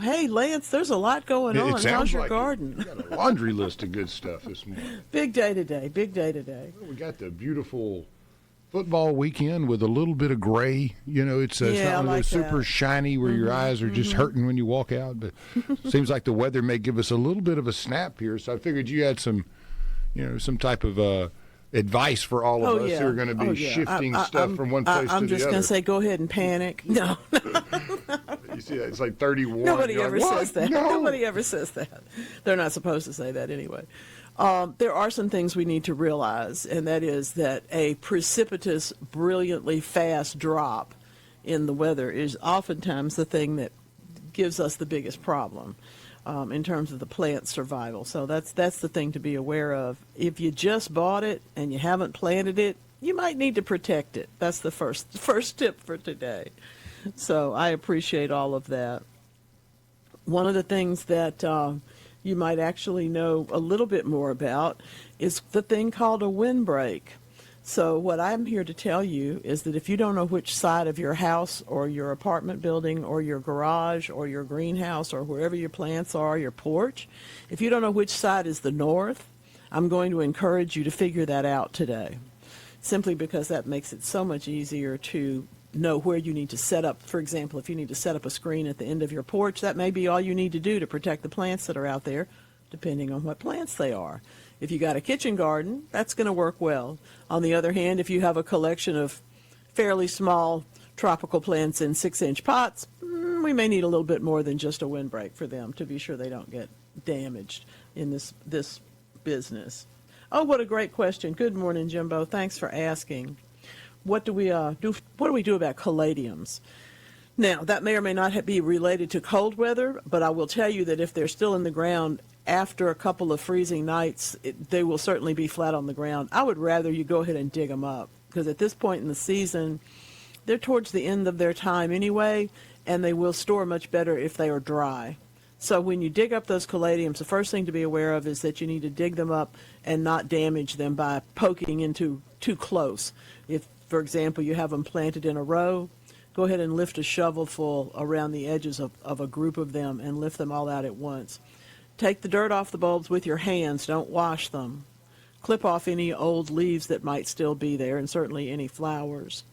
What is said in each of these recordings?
Hey, Lance, there's a lot going It on. How's sounds your like garden? you got a laundry list of good stuff this morning. Big day today. Big day today. Well, we got the beautiful football weekend with a little bit of gray. It's Yeah, not I one of like those super that. shiny where your eyes are just hurting when you walk out. But seems like the weather may give us a little bit of a snap here. So I figured you had some type of advice for all of Oh us who yeah. are going to Oh be yeah. shifting stuff from one place I'm to just the gonna other. say, go ahead and panic. No, You see that? It's like 31. nobody You're ever like, says what? that. No. Nobody ever says that. They're not supposed to say that anyway. There are some things we need to realize, and that is that a precipitous, brilliantly fast drop in the weather is oftentimes the thing that gives us the biggest problem in terms of the plant survival. So that's the thing to be aware of. If you just bought it and you haven't planted it, you might need to protect it. That's the first tip for today. So I appreciate all of that. One of the things that you might actually know a little bit more about is the thing called a windbreak. So what I'm here to tell you is that if you don't know which side of your house or your apartment building or your garage or your greenhouse or wherever your plants are, your porch, if you don't know which side is the north, I'm going to encourage you to figure that out today. Simply because that makes it so much easier to know where you need to set up. For example, if you need to set up a screen at the end of your porch, that may be all you need to do to protect the plants that are out there, depending on what plants they are. If you got a kitchen garden, that's going to work well. On the other hand, if you have a collection of fairly small tropical plants in 6-inch pots, we may need a little bit more than just a windbreak for them to be sure they don't get damaged in this business. Oh, what a great question. Good morning, Jimbo. Thanks for asking. What do we do? What do we do about caladiums? Now, that may or may not be related to cold weather, but I will tell you that if they're still in the ground after a couple of freezing nights, they will certainly be flat on the ground. I would rather you go ahead and dig them up, because at this point in the season, they're towards the end of their time anyway, and they will store much better if they are dry. So when you dig up those caladiums, the first thing to be aware of is that you need to dig them up and not damage them by poking into too close. If, for example, you have them planted in a row, go ahead and lift a shovelful around the edges of a group of them and lift them all out at once. Take the dirt off the bulbs with your hands. Don't wash them. Clip off any old leaves that might still be there, and certainly any flowers.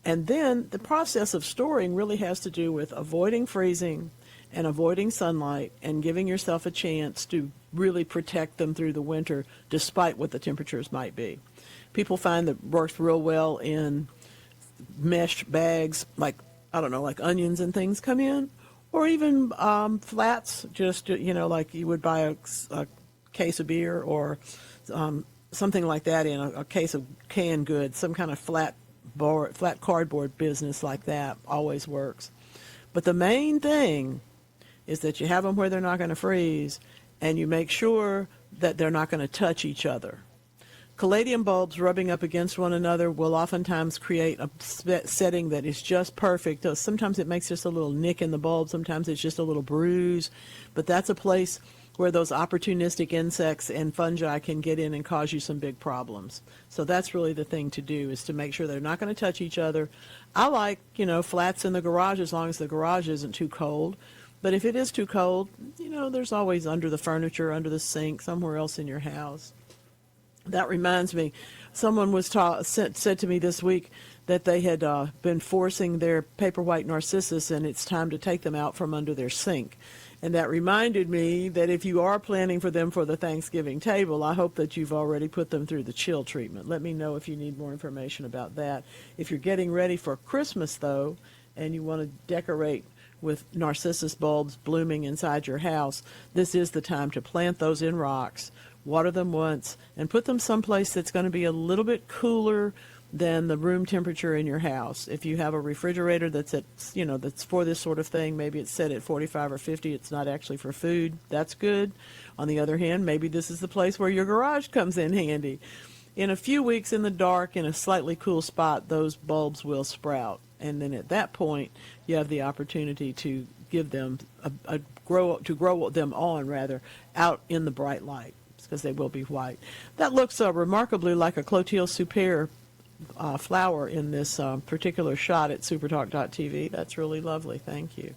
And then the process of storing really has to do with avoiding freezing and avoiding sunlight and giving yourself a chance to really protect them through the winter despite what the temperatures might be. People find that works real well in mesh bags, like, I don't know, like onions and things come in, or even flats, just, like you would buy a case of beer or something like that in a case of canned goods, some kind of flat cardboard business like that always works. But the main thing is that you have them where they're not going to freeze, and you make sure that they're not going to touch each other. Caladium bulbs rubbing up against one another will oftentimes create a setting that is just perfect. Sometimes it makes just a little nick in the bulb. Sometimes it's just a little bruise. But that's a place where those opportunistic insects and fungi can get in and cause you some big problems. So that's really the thing to do, is to make sure they're not going to touch each other. I like, flats in the garage as long as the garage isn't too cold. But if it is too cold, there's always under the furniture, under the sink, somewhere else in your house. That reminds me, someone was said to me this week that they had been forcing their paper white narcissus, and it's time to take them out from under their sink. And that reminded me that if you are planning for them for the Thanksgiving table, I hope that you've already put them through the chill treatment. Let me know if you need more information about that. If you're getting ready for Christmas, though, and you want to decorate with narcissus bulbs blooming inside your house, this is the time to plant those in rocks, water them once, and put them someplace that's going to be a little bit cooler than the room temperature in your house. If you have a refrigerator that's that's for this sort of thing, maybe it's set at 45 or 50, it's not actually for food, that's good. On the other hand, maybe this is the place where your garage comes in handy. In a few weeks in the dark, in a slightly cool spot, those bulbs will sprout. And then at that point, you have the opportunity to give them grow them on out in the bright light, because they will be white. That looks remarkably like a Clotilde Super flower in this particular shot at SuperTalk.tv. That's really lovely. Thank you.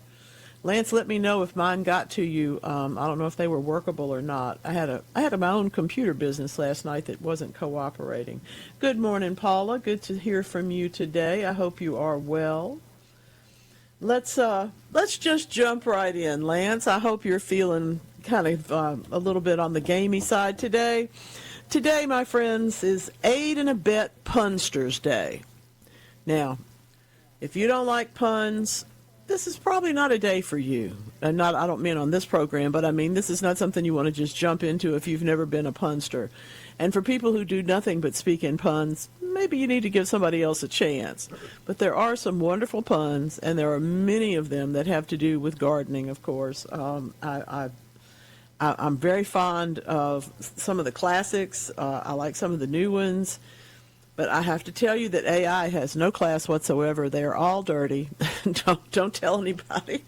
Lance, let me know if mine got to you. I don't know if they were workable or not. I had my own computer business last night that wasn't cooperating. Good morning, Paula. Good to hear from you today. I hope you are well. Let's just jump right in, Lance. I hope you're feeling kind of a little bit on the gamey side today. Today, my friends, is Aid and Abet Punsters Day. Now, if you don't like puns, this is probably not a day for you. And I don't mean on this program, but I mean this is not something you want to just jump into if you've never been a punster. And for people who do nothing but speak in puns, maybe you need to give somebody else a chance. But there are some wonderful puns, and there are many of them that have to do with gardening, of course. I'm very fond of some of the classics. I like some of the new ones. But I have to tell you that AI has no class whatsoever. They are all dirty. Don't tell anybody.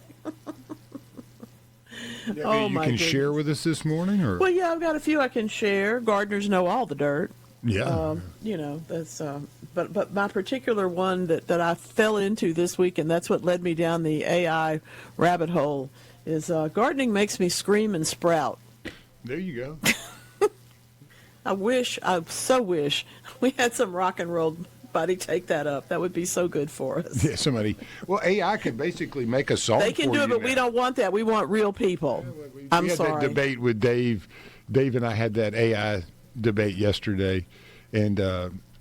Oh, my goodness. You can share with us this morning, or? Well, yeah, I've got a few I can share. Gardeners know all the dirt. Yeah. That's. But my particular one that I fell into this week, and that's what led me down the AI rabbit hole, is gardening makes me scream and sprout. There you go. I so wish we had some rock and roll buddy take that up. That would be so good for us. Yeah, somebody. Well, AI can basically make a song. They can do it, but we don't want that. We want real people. I'm sorry. We had that debate with Dave. Dave and I had that AI debate yesterday, and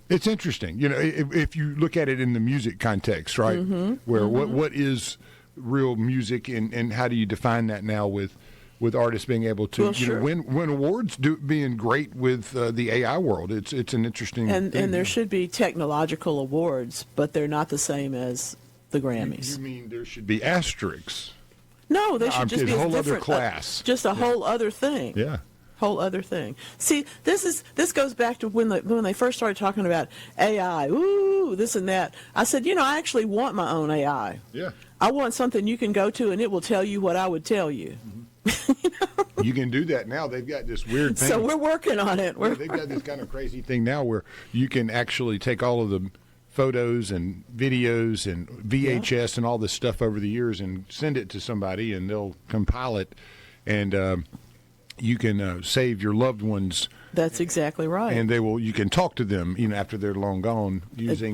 it's interesting. You know, if you look at it in the music context, right? Mm-hmm. Where what is real music, and how do you define that now with artists being able to win awards, being great with the AI world? It's an interesting thing. And there should be technological awards, but they're not the same as the Grammys. You mean there should be asterisks? No, they should just be a whole different, other class. Just a whole other thing. Yeah. Whole other thing. See, this goes back to when they first started talking about AI. Ooh, this and that. I said, I actually want my own AI. Yeah. I want something you can go to and it will tell you what I would tell you. Mm-hmm. You can do that now. They've got this weird thing. So we're working on it. They've got this kind of crazy thing now where you can actually take all of the photos and videos and VHS and all this stuff over the years and send it to somebody, and they'll compile it, and you can save your loved ones. That's exactly right. And you can talk to them, after they're long gone, using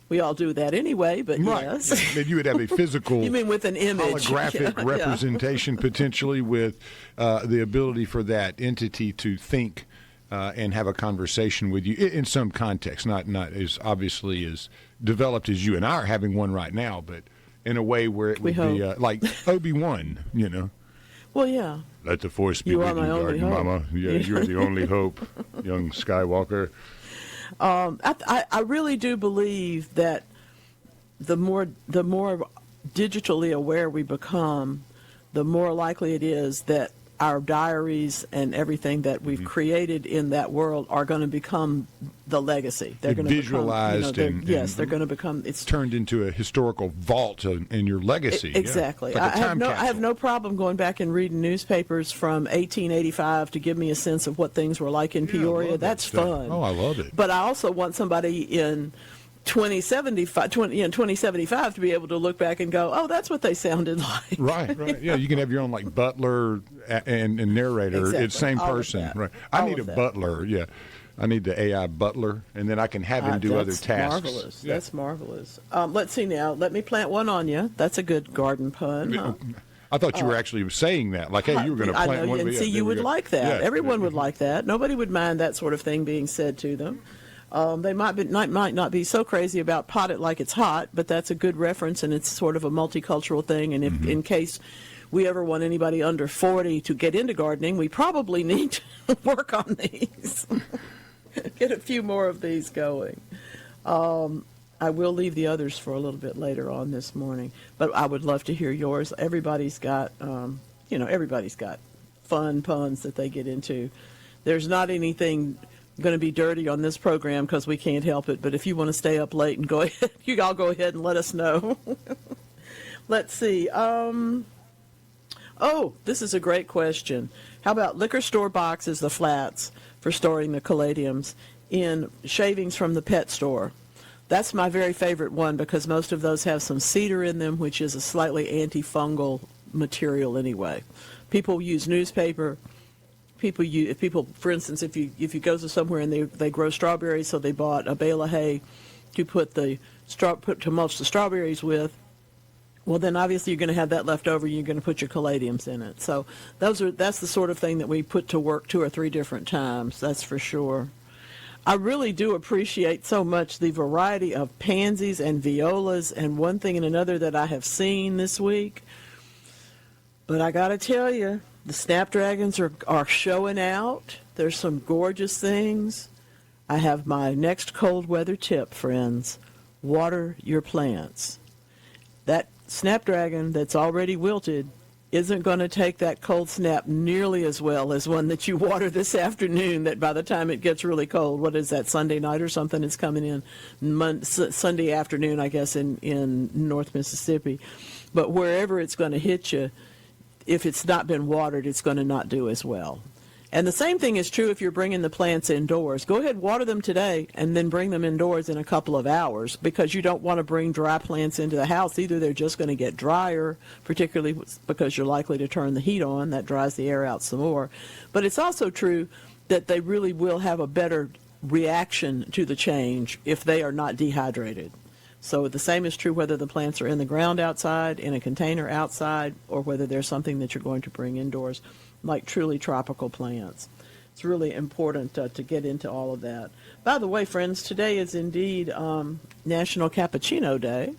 we all do that anyway, but right. yes. You would have a physical you mean with an image. Holographic representation, potentially, with the ability for that entity to think and have a conversation with you in some context, not as obviously as developed as you and I are having one right now, but in a way where it would be like Obi-Wan, Well, yeah. Let the Force be with you, Garden Mama. Yeah, you're the only hope, young Skywalker. I really do believe that the more digitally aware we become, the more likely it is that our diaries and everything that we've created in that world are going to become the legacy. They're going to visualized become, they're going to become. It's turned into a historical vault in your legacy. Exactly. Like I have no problem going back and reading newspapers from 1885 to give me a sense of what things were like in Peoria. That's fun. Oh, I love it. But I also want somebody in 2075 to be able to look back and go, oh, that's what they sounded like. Right. Yeah, you can have your own like butler and narrator. Exactly. It's same person. Right. I need a butler. Yeah. I need the AI butler, and then I can have him do other tasks. Marvelous. Yeah. That's marvelous. Let's see now. Let me plant one on you. That's a good garden pun. Huh? I thought you were actually saying that, like, hey, you were going to plant one. And see, you would like that. Yeah. Everyone would like that. Nobody would mind that sort of thing being said to them. They might not be so crazy about pot it like it's hot, but that's a good reference, and it's sort of a multicultural thing. And if in case we ever want anybody under 40 to get into gardening, we probably need to work on these. Get a few more of these going. I will leave the others for a little bit later on this morning, but I would love to hear yours. Everybody's got, everybody's got fun puns that they get into. There's not anything going to be dirty on this program because we can't help it, but if you want to stay up late and go ahead, you all go ahead and let us know. Let's see. This is a great question. How about liquor store boxes, the flats, for storing the caladiums, in shavings from the pet store? That's my very favorite one because most of those have some cedar in them, which is a slightly antifungal material anyway. People use newspaper. For instance, if you go to somewhere and they grow strawberries, so they bought a bale of hay to to mulch the strawberries with. Well, then obviously you're going to have that left over. You're going to put your caladiums in it. So that's the sort of thing that we put to work 2 or 3 different times. That's for sure. I really do appreciate so much the variety of pansies and violas and one thing and another that I have seen this week. But I got to tell you, the snapdragons are showing out. There's some gorgeous things. I have my next cold weather tip, friends. Water your plants. That snapdragon that's already wilted isn't going to take that cold snap nearly as well as one that you water this afternoon that by the time it gets really cold, what is that, Sunday night or something, it's coming in Sunday afternoon, I guess, in North Mississippi. But wherever it's going to hit you, if it's not been watered, it's going to not do as well. And the same thing is true if you're bringing the plants indoors. Go ahead, water them today, and then bring them indoors in a couple of hours because you don't want to bring dry plants into the house. Either they're just going to get drier, particularly because you're likely to turn the heat on. That dries the air out some more. But it's also true that they really will have a better reaction to the change if they are not dehydrated. So the same is true whether the plants are in the ground outside, in a container outside, or whether there's something that you're going to bring indoors, like truly tropical plants. It's really important to get into all of that. By the way, friends, today is indeed National Cappuccino Day.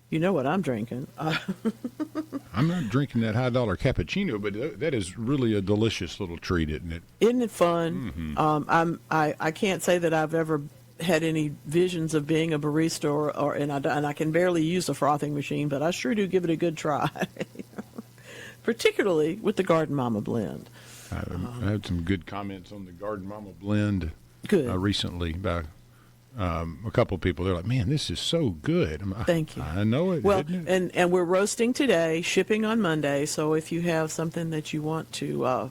You know what I'm drinking. I'm not drinking that high-dollar cappuccino, but that is really a delicious little treat, isn't it? Isn't it fun? Mm-hmm. I can't say that I've ever had any visions of being a barista, and I can barely use a frothing machine, but I sure do give it a good try. Particularly with the Garden Mama blend. I had some good comments on the Garden Mama blend recently by a couple of people. They're like, man, this is so good. Thank you. I know it. Well, isn't it? And we're roasting today, shipping on Monday, so if you have something that you want to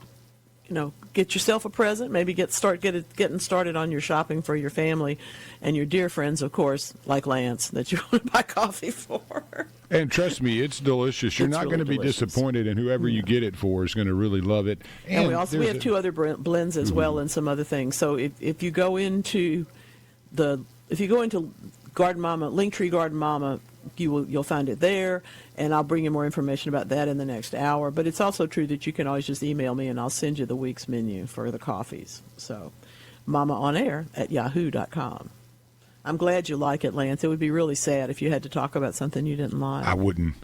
get yourself a present, maybe getting started on your shopping for your family and your dear friends, of course, like Lance, that you want to buy coffee for. And trust me, it's delicious. You're not going to be disappointed, and whoever you get it for is going to really love it. And we have 2 other blends as well and some other things. So if you go into Garden Mama, Linktree Garden Mama, you'll find it there, and I'll bring you more information about that in the next hour. But it's also true that you can always just email me, and I'll send you the week's menu for the coffees. So, mamaonair@yahoo.com. I'm glad you like it, Lance. It would be really sad if you had to talk about something you didn't like. I wouldn't.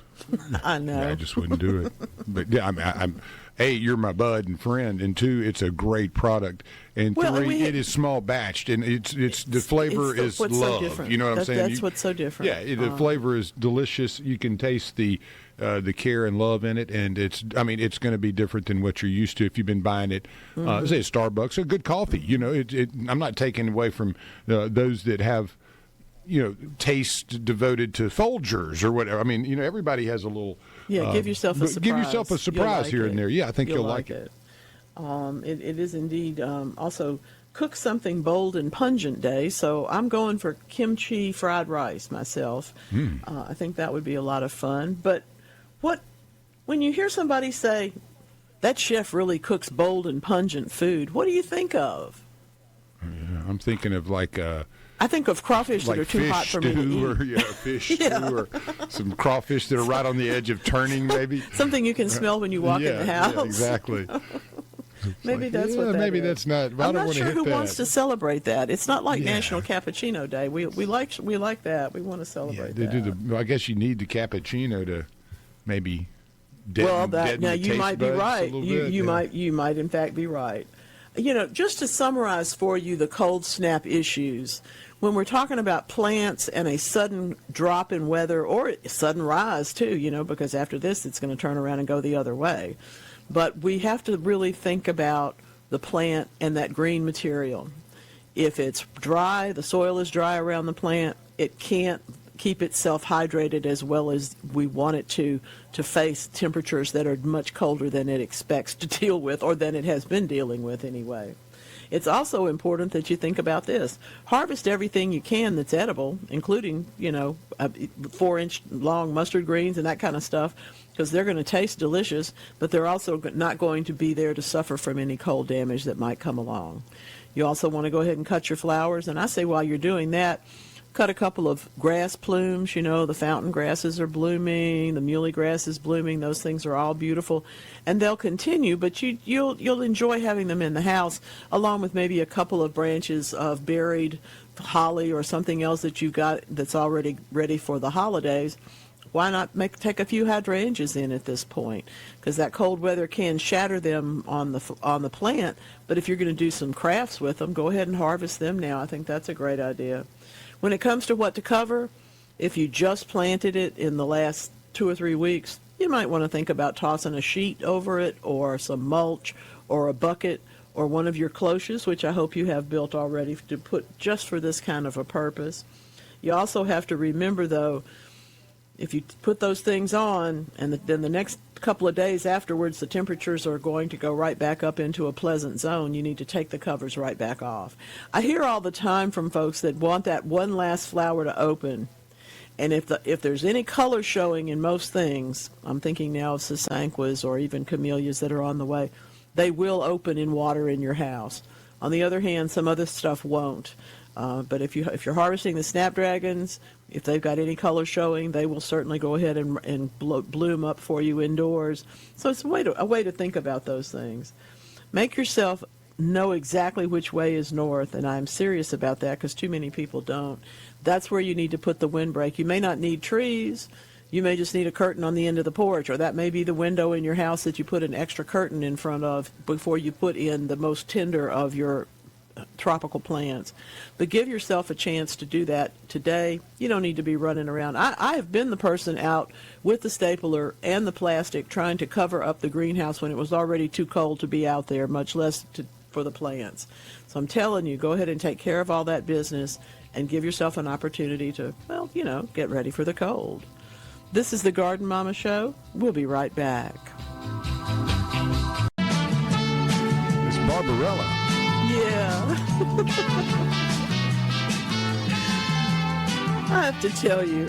I know. Yeah, I just wouldn't do it. But yeah, I'm A, you're my bud and friend, and 2, it's a great product, and 3, it is small batched, and it's the flavor is love. So you know what I'm saying? That's what's so different. Yeah, the flavor is delicious. You can taste the care and love in it, and it's going to be different than what you're used to if you've been buying it. Say Starbucks, a good coffee. You know, I'm not taking away from those that have taste devoted to Folgers or whatever. I mean, everybody has a little. Yeah, give yourself a surprise. Give yourself a surprise here and there. Yeah, I think you'll like it. It is indeed also Cook Something Bold and Pungent Day, so I'm going for kimchi fried rice myself. I think that would be a lot of fun. But when you hear somebody say, that chef really cooks bold and pungent food, what do you think of? Yeah, I'm thinking of I think of crawfish that are too hot for me to eat. Fish stew, or some crawfish that are right on the edge of turning, maybe. Something you can smell when you walk in the house. Yeah, exactly. Maybe that's what that maybe is. That's not. I'm not sure who wants to celebrate that. It's not like National Cappuccino Day. We like that. We want to celebrate that. I guess you need the cappuccino to maybe deaden now the you might be right. You might in fact be right. Just to summarize for you the cold snap issues, when we're talking about plants and a sudden drop in weather or a sudden rise too, because after this it's going to turn around and go the other way. But we have to really think about the plant and that green material. If it's dry, the soil is dry around the plant, it can't keep itself hydrated as well as we want it to face temperatures that are much colder than it expects to deal with or than it has been dealing with anyway. It's also important that you think about this. Harvest everything you can that's edible, including, 4-inch long mustard greens and that kind of stuff, because they're going to taste delicious, but they're also not going to be there to suffer from any cold damage that might come along. You also want to go ahead and cut your flowers, and I say while you're doing that, cut a couple of grass plumes. The fountain grasses are blooming, the muhly grass is blooming. Those things are all beautiful, and they'll continue, but you'll enjoy having them in the house, along with maybe a couple of branches of buried holly or something else that you've got that's already ready for the holidays. Why not take a few hydrangeas in at this point? Because that cold weather can shatter them on the plant. But if you're going to do some crafts with them, go ahead and harvest them now. I think that's a great idea. When it comes to what to cover, if you just planted it in the last 2 or 3 weeks, you might want to think about tossing a sheet over it, or some mulch, or a bucket, or one of your cloches, which I hope you have built already to put just for this kind of a purpose. You also have to remember, though, if you put those things on, and then the next couple of days afterwards, the temperatures are going to go right back up into a pleasant zone, you need to take the covers right back off. I hear all the time from folks that want that one last flower to open, and if there's any color showing in most things, I'm thinking now of sasanquas or even camellias that are on the way, they will open in water in your house. On the other hand, some other stuff won't. But if you're harvesting the snapdragons, if they've got any color showing, they will certainly go ahead and bloom up for you indoors. So it's a way to think about those things. Make yourself know exactly which way is north, and I'm serious about that because too many people don't. That's where you need to put the windbreak. You may not need trees. You may just need a curtain on the end of the porch, or that may be the window in your house that you put an extra curtain in front of before you put in the most tender of your tropical plants. But give yourself a chance to do that today. You don't need to be running around. I have been the person out with the stapler and the plastic trying to cover up the greenhouse when it was already too cold to be out there, much less for the plants. So I'm telling you, go ahead and take care of all that business and give yourself an opportunity to, get ready for the cold. This is the Garden Mama Show. We'll be right back. It's Barbarella. Yeah. I have to tell you,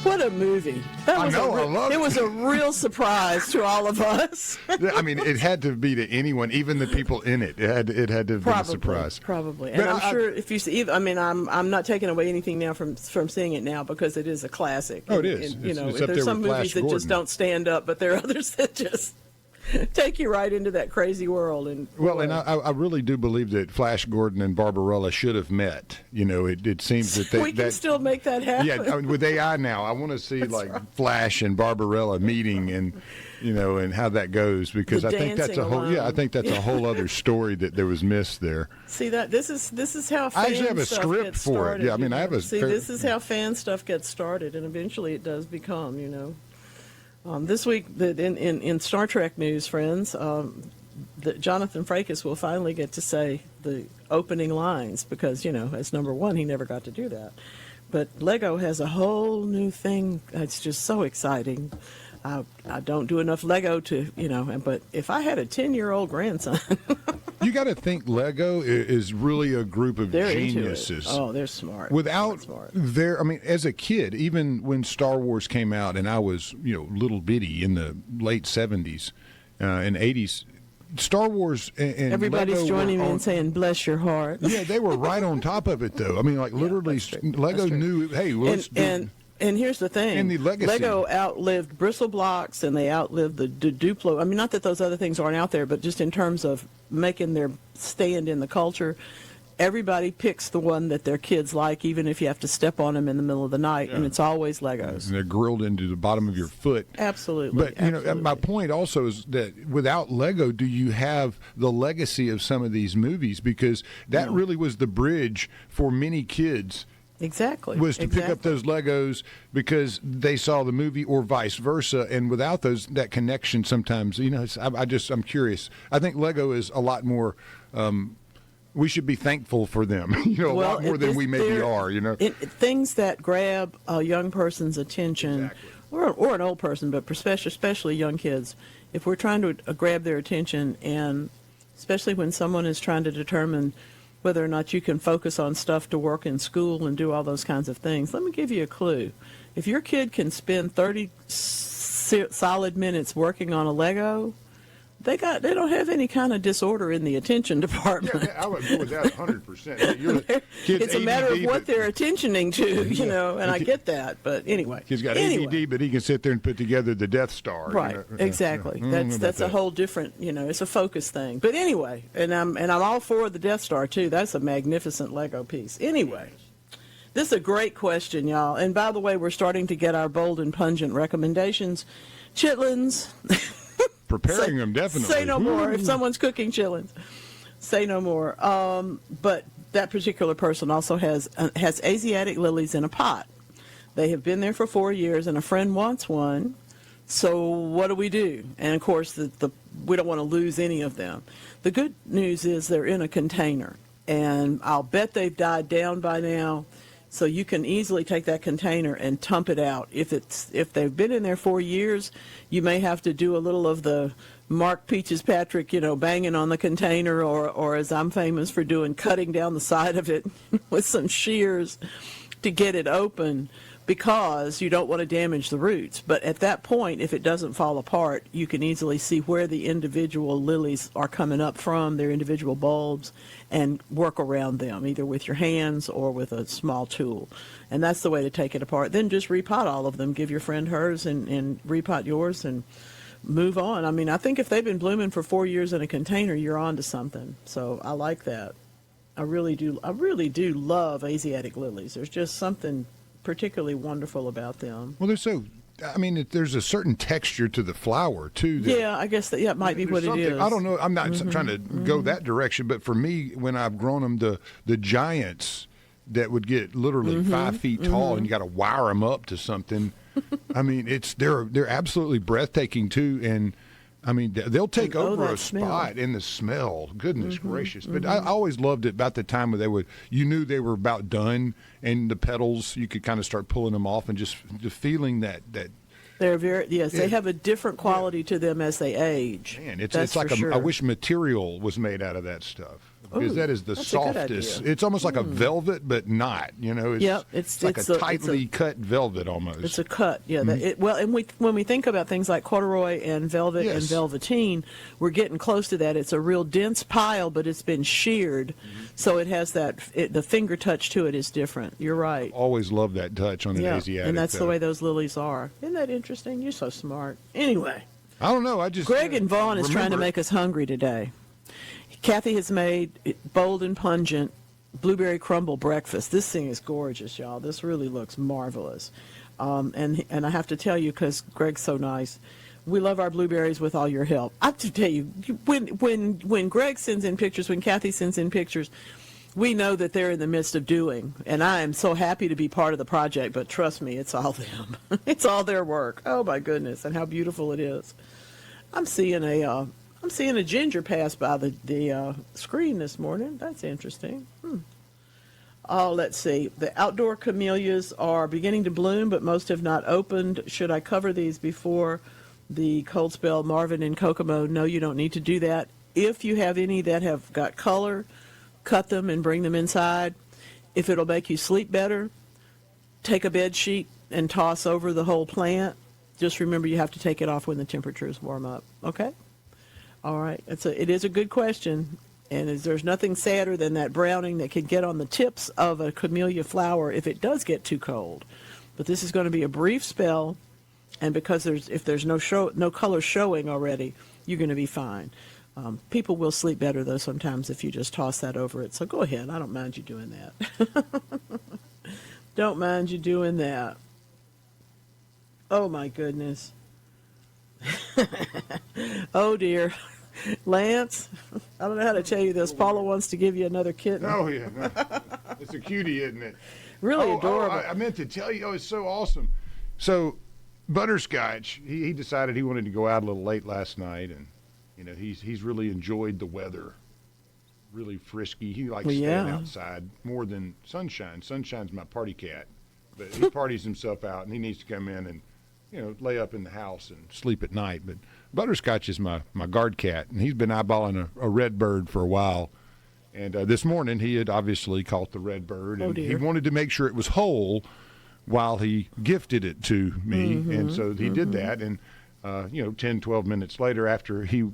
what a movie. I love it. It was a real surprise to all of us. I mean, it had to be to anyone, even the people in it. It had to have been a surprise. Probably. And I'm sure if you see, I'm not taking away anything now from seeing it now because it is a classic. Oh, it is. And, there's some movies that just don't stand up, but there are others that just take you right into that crazy world. And I really do believe that Flash Gordon and Barbarella should have met. It seems that we can still make that happen. Yeah, with AI now, I want to see Flash and Barbarella meeting and how that goes, because I think that's a whole other story that there was missed there. See that this is how fan I actually have a stuff script gets for started, it. Yeah, I have a. See, this is how fan stuff gets started, and eventually it does become. This week, in Star Trek news, friends, Jonathan Frakes will finally get to say the opening lines because, as number one, he never got to do that. But Lego has a whole new thing. It's just so exciting. I don't do enough Lego but if I had a 10-year-old grandson. You got to think Lego is really a group of geniuses. Oh, they're smart. As a kid, even when Star Wars came out and I was, little bitty in the late 70s and 80s, Star Wars and everybody's Lego joining me and saying, bless your heart. Yeah, they were right on top of it, though. Literally, Lego knew, hey, let's do. And here's the thing. And the legacy. Lego outlived bristle blocks, and they outlived the Duplo. Not that those other things aren't out there, but just in terms of making their stand in the culture, everybody picks the one that their kids like, even if you have to step on them in the middle of the night, and it's always Legos. And they're grilled into the bottom of your foot. Absolutely. But, absolutely. My point also is that without Lego, do you have the legacy of some of these movies? Because that really was the bridge for many kids. Exactly. Was to pick up those Legos because they saw the movie or vice versa. And without that connection, sometimes, I'm curious. I think Lego is a lot more, we should be thankful for them, a lot more than we maybe are, Things that grab a young person's attention, or an old person, but especially young kids, if we're trying to grab their attention and especially when someone is trying to determine whether or not you can focus on stuff to work in school and do all those kinds of things. Let me give you a clue. If your kid can spend 30 solid minutes working on a Lego, they don't have any kind of disorder in the attention department. Yeah, I would go with that 100%. It's a matter of what they're attentioning to, and I get that. But anyway. He's got ADD, but he can sit there and put together the Death Star. Right, exactly. That's a whole different, it's a focus thing. But anyway, and I'm all for the Death Star, too. That's a magnificent Lego piece. Anyway. This is a great question, y'all. And by the way, we're starting to get our bold and pungent recommendations. Chitlins. Preparing them, definitely. Say no more. If someone's cooking chitlins, say no more. But that particular person also has Asiatic lilies in a pot. They have been there for 4 years, and a friend wants one. So what do? And, of course, we don't want to lose any of them. The good news is they're in a container, and I'll bet they've died down by now. So you can easily take that container and dump it out. If they've been in there 4 years, you may have to do a little of the Mark Peaches Patrick, banging on the container, or as I'm famous for doing, cutting down the side of it with some shears to get it open, because you don't want to damage the roots. But at that point, if it doesn't fall apart, you can easily see where the individual lilies are coming up from, their individual bulbs, and work around them, either with your hands or with a small tool. And that's the way to take it apart. Then just repot all of them. Give your friend hers and repot yours and move on. I mean, I think if they've been blooming for 4 years in a container, you're on to something. So I like that. I really do love Asiatic lilies. There's just something particularly wonderful about them. Well, there's a certain texture to the flower too. Yeah, I guess that might be what it is. I don't know. I'm not trying to go that direction, but for me, when I've grown them, the giants that would get literally 5 feet tall, and you got to wire them up to something. I mean, they're absolutely breathtaking too, and I mean, they'll take over a spot in the smell. Goodness gracious. But I always loved it about the time where you knew they were about done, and the petals, you could kind of start pulling them off, and just the feeling that they're they have a different quality to them as they age. Man, it's like I wish material was made out of that stuff. Because that is the softest. It's almost like a velvet, but not. It's like a tightly cut velvet almost. It's a cut, yeah. And when we think about things like corduroy and velvet and velveteen, we're getting close to that. It's a real dense pile, but it's been sheared, so it has the finger touch to it is different. You're right. Always love that touch on an Asiatic. And that's the way those lilies are. Isn't that interesting? You're so smart. Anyway. I don't know. Greg and Vaughn is trying to make us hungry today. Kathy has made bold and pungent blueberry crumble breakfast. This thing is gorgeous, y'all. This really looks marvelous. And I have to tell you, because Greg's so nice, we love our blueberries with all your help. I have to tell you, when Greg sends in pictures, when Kathy sends in pictures, we know that they're in the midst of doing. And I am so happy to be part of the project, but trust me, it's all them. It's all their work. Oh, my goodness, and how beautiful it is. I'm seeing a ginger pass by the screen this morning. That's interesting. Oh, let's see. The outdoor camellias are beginning to bloom, but most have not opened. Should I cover these before the cold spell? Marvin in Kokomo, no, you don't need to do that. If you have any that have got color, cut them and bring them inside. If it'll make you sleep better, take a bed sheet and toss over the whole plant. Just remember you have to take it off when the temperatures warm up, okay? All right. It is a good question, and there's nothing sadder than that browning that can get on the tips of a camellia flower if it does get too cold. But this is going to be a brief spell, and because if there's no color showing already, you're going to be fine. People will sleep better, though, sometimes if you just toss that over it. So go ahead. I don't mind you doing that. Don't mind you doing that. Oh, my goodness. Oh, dear. Lance, I don't know how to tell you this. Paula wants to give you another kitten. Oh, yeah. No. It's a cutie, isn't it? Really adorable. I meant to tell you, it's so awesome. So, Butterscotch, he decided he wanted to go out a little late last night, and, he's really enjoyed the weather. Really frisky. He likes staying outside more than Sunshine. Sunshine's my party cat, but he parties himself out, and he needs to come in and lay up in the house and sleep at night. But Butterscotch is my guard cat, and he's been eyeballing a red bird for a while. And this morning he had obviously caught the red bird, and he wanted to make sure it was whole while he gifted it to me. And so he did that. And 10, 12 minutes later, after he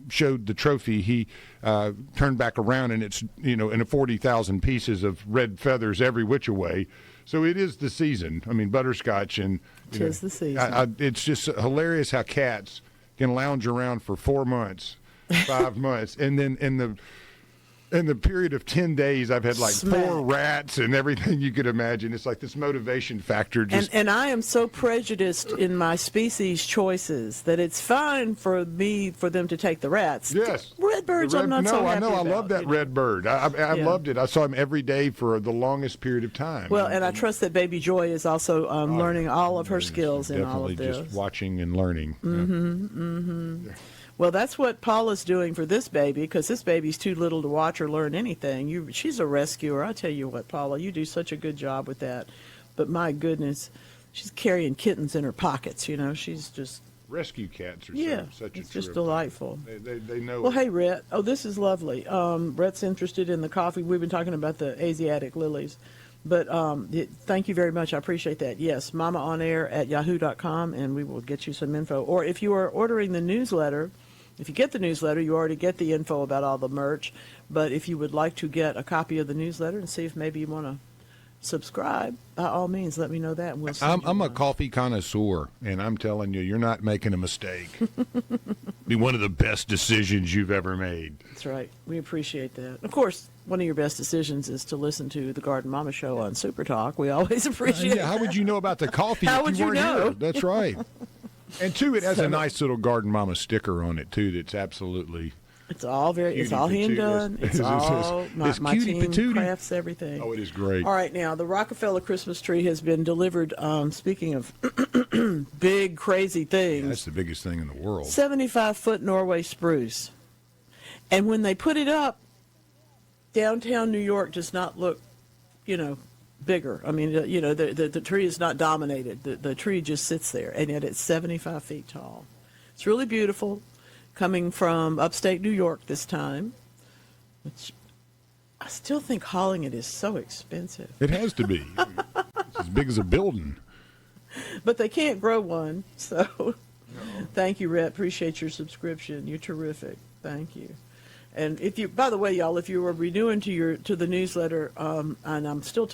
showed the trophy, he turned back around, and it's, in 40,000 pieces of red feathers every which way. So it is the season. I mean, Butterscotch, and it is the season. It's just hilarious how cats can lounge around for 4 months, 5 months, and then in the period of 10 days, I've had like Smack. 4 rats and everything you could imagine. It's like this motivation factor. And I am so prejudiced in my species choices that it's fine for them to take the rats. Yes. Redbirds, I'm not so happy I about. love that red bird. I loved it. I saw him every day for the longest period of time. Well, and I trust that Baby Joy is also learning all of her skills in all of this. Definitely just watching and learning. Well, that's what Paula's doing for this baby, because this baby's too little to watch or learn anything. She's a rescuer. I tell you what, Paula, you do such a good job with that. But my goodness, she's carrying kittens in her pockets. She's just rescue cats are such a it's just trip. delightful. They know. Well, hey, Rhett. Oh, this is lovely. Rhett's interested in the coffee. We've been talking about the Asiatic lilies. But thank you very much. I appreciate that. Yes, mamaonair@yahoo.com, and we will get you some info. Or if you are ordering the newsletter, if you get the newsletter, you already get the info about all the merch. But if you would like to get a copy of the newsletter and see if maybe you want to subscribe, by all means, let me know that. And we'll send I'm you a one. coffee connoisseur, and I'm telling you, you're not making a mistake. Be one of the best decisions you've ever made. That's right. We appreciate that. Of course, one of your best decisions is to listen to the Garden Mama Show on SuperTalk. We always appreciate How would you know about the coffee How if would you you weren't know? here? That's right. And two, it has a nice little Garden Mama sticker on it too. That's absolutely. It's all hand done. It's all my team crafts everything. Oh, it is great. All right, now the Rockefeller Christmas tree has been delivered. Speaking of big crazy things, That's the biggest thing in the world. 75-foot Norway spruce, and when they put it up, downtown New York does not look, bigger. I mean, the tree is not dominated. The tree just sits there, and yet it's 75 feet tall. It's really beautiful, coming from upstate New York this time, which I still think hauling it is so expensive. It has to be. It's as big as a building. But they can't grow one, so Thank you, Rhett. Appreciate your subscription. You're terrific. Thank you. And if you, by the way, y'all, if you are renewing to the newsletter, and I'm still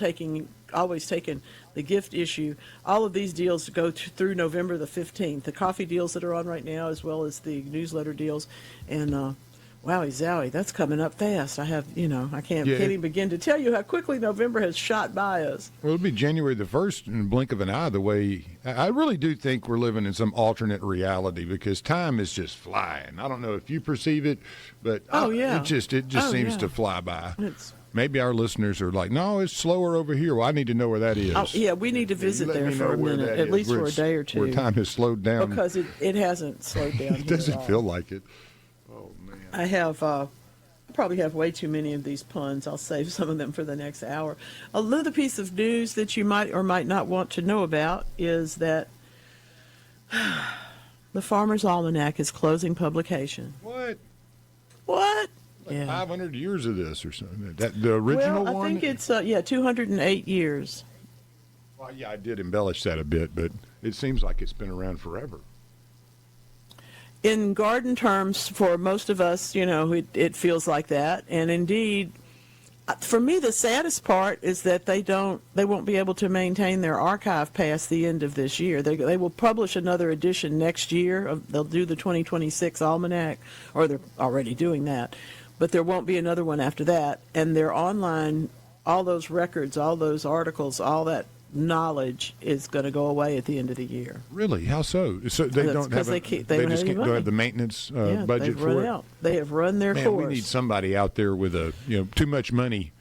always taking the gift issue, all of these deals go through November the 15th. The coffee deals that are on right now, as well as the newsletter deals. And wowie zowie, that's coming up fast. I can't even begin to tell you how quickly November has shot by us. Well, it'll be January the 1st in the blink of an eye. The way I really do think we're living in some alternate reality, because time is just flying. I don't know if you perceive it, but it just seems to fly by. Maybe our listeners are like, no, it's slower over here. Well, I need to know where that is. Oh, yeah, we need to visit there for a minute, at least for a day or two. Where time has slowed down. Because it hasn't slowed down. It doesn't feel like it. Oh, man. I probably have way too many of these puns. I'll save some of them for the next hour. Another piece of news that you might or might not want to know about is that the Farmer's Almanac is closing publication. What? Yeah. 500 years of this or something. That the original one? I think it's 208 years. Well, yeah, I did embellish that a bit, but it seems like it's been around forever. In garden terms, for most of us, it feels like that. And indeed, for me, the saddest part is that they won't be able to maintain their archive past the end of this year. They will publish another edition next year. They'll do the 2026 Almanac, or they're already doing that. But there won't be another one after that. And they're online, all those records, all those articles, all that knowledge is going to go away at the end of the year. Really? How so? So they don't have don't have the maintenance budget for it? They have run their course. We need somebody out there with too much money.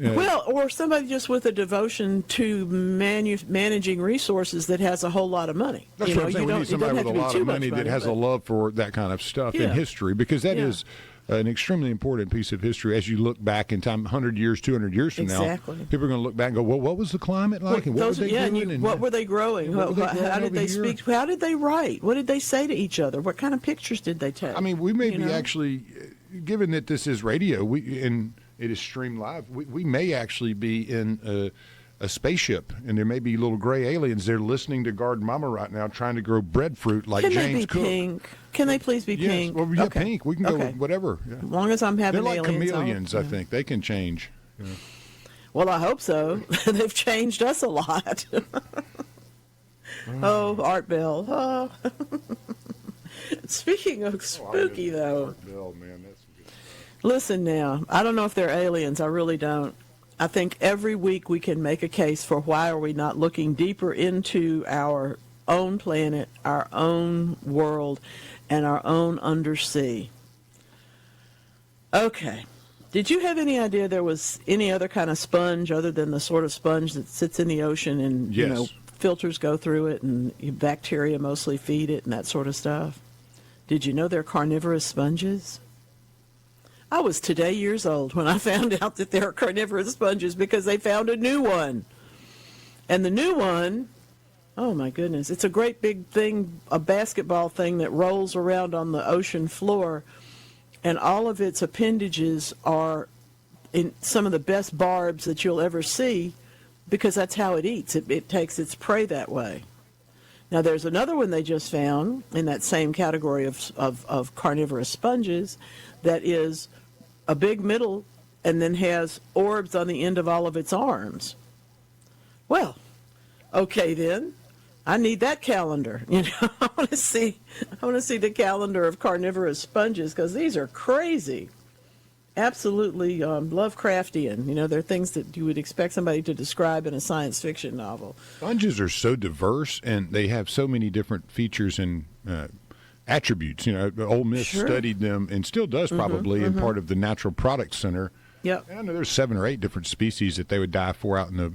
Or somebody just with a devotion to managing resources that has a whole lot of money. That's what I'm saying. We need somebody with a lot of money that has a love for that kind of stuff in history, because that is an extremely important piece of history as you look back in time, 100 years, 200 years from now. People are going to look back and go, well, what was the climate like? And what were they doing? And what were they growing? How did they speak? How did they write? What did they say to each other? What kind of pictures did they take? I mean, we may be actually, given that this is radio and it is streamed live, we may actually be in a spaceship, and there may be little gray aliens there listening to Garden Mama right now trying to grow breadfruit like James Cook. Can they be pink? Can they please be pink? Well, yeah, pink. We can go whatever. Yeah. As long as I'm having They're like aliens, chameleons, I think. They can change. Yeah. Well, I hope so. They've changed us a lot. Oh, Art Bell. Oh. Speaking of spooky, though. Art Bell, man, that's good. Listen now. I don't know if they're aliens. I really don't. I think every week we can make a case for why are we not looking deeper into our own planet, our own world, and our own undersea. Okay. Did you have any idea there was any other kind of sponge other than the sort of sponge that sits in the ocean and, filters go through it and bacteria mostly feed it and that sort of stuff? Did you know they're carnivorous sponges? I was today years old when I found out that they're carnivorous sponges because they found a new one. And the new one, oh my goodness, it's a great big thing, a basketball thing that rolls around on the ocean floor, and all of its appendages are in some of the best barbs that you'll ever see because that's how it eats. It takes its prey that way. Now, there's another one they just found in that same category of carnivorous sponges that is a big middle and then has orbs on the end of all of its arms. Well, okay then. I need that calendar. I want to see the calendar of carnivorous sponges because these are crazy. Absolutely Lovecraftian. They're things that you would expect somebody to describe in a science fiction novel. Sponges are so diverse, and they have so many different features and attributes. Ole Miss studied them and still does probably in part of the Natural Products Center. Yep. And I know there's 7 or 8 different species that they would die for out in the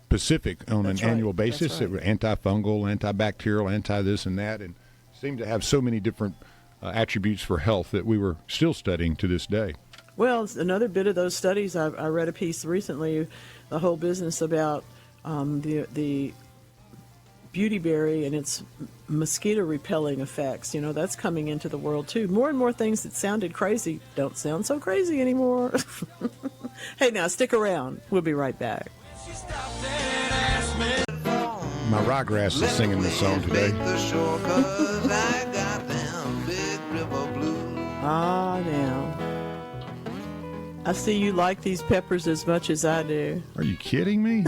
Pacific on an annual basis. That were antifungal, antibacterial, anti-this and that, and seem to have so many different attributes for health that we were still studying to this day. Well, another bit of those studies, I read a piece recently, the whole business about the beautyberry and its mosquito-repelling effects. That's coming into the world, too. More and more things that sounded crazy don't sound so crazy anymore. Hey, now, stick around. We'll be right back. My ryegrass is singing this song today. Now. I see you like these peppers as much as I do. Are you kidding me?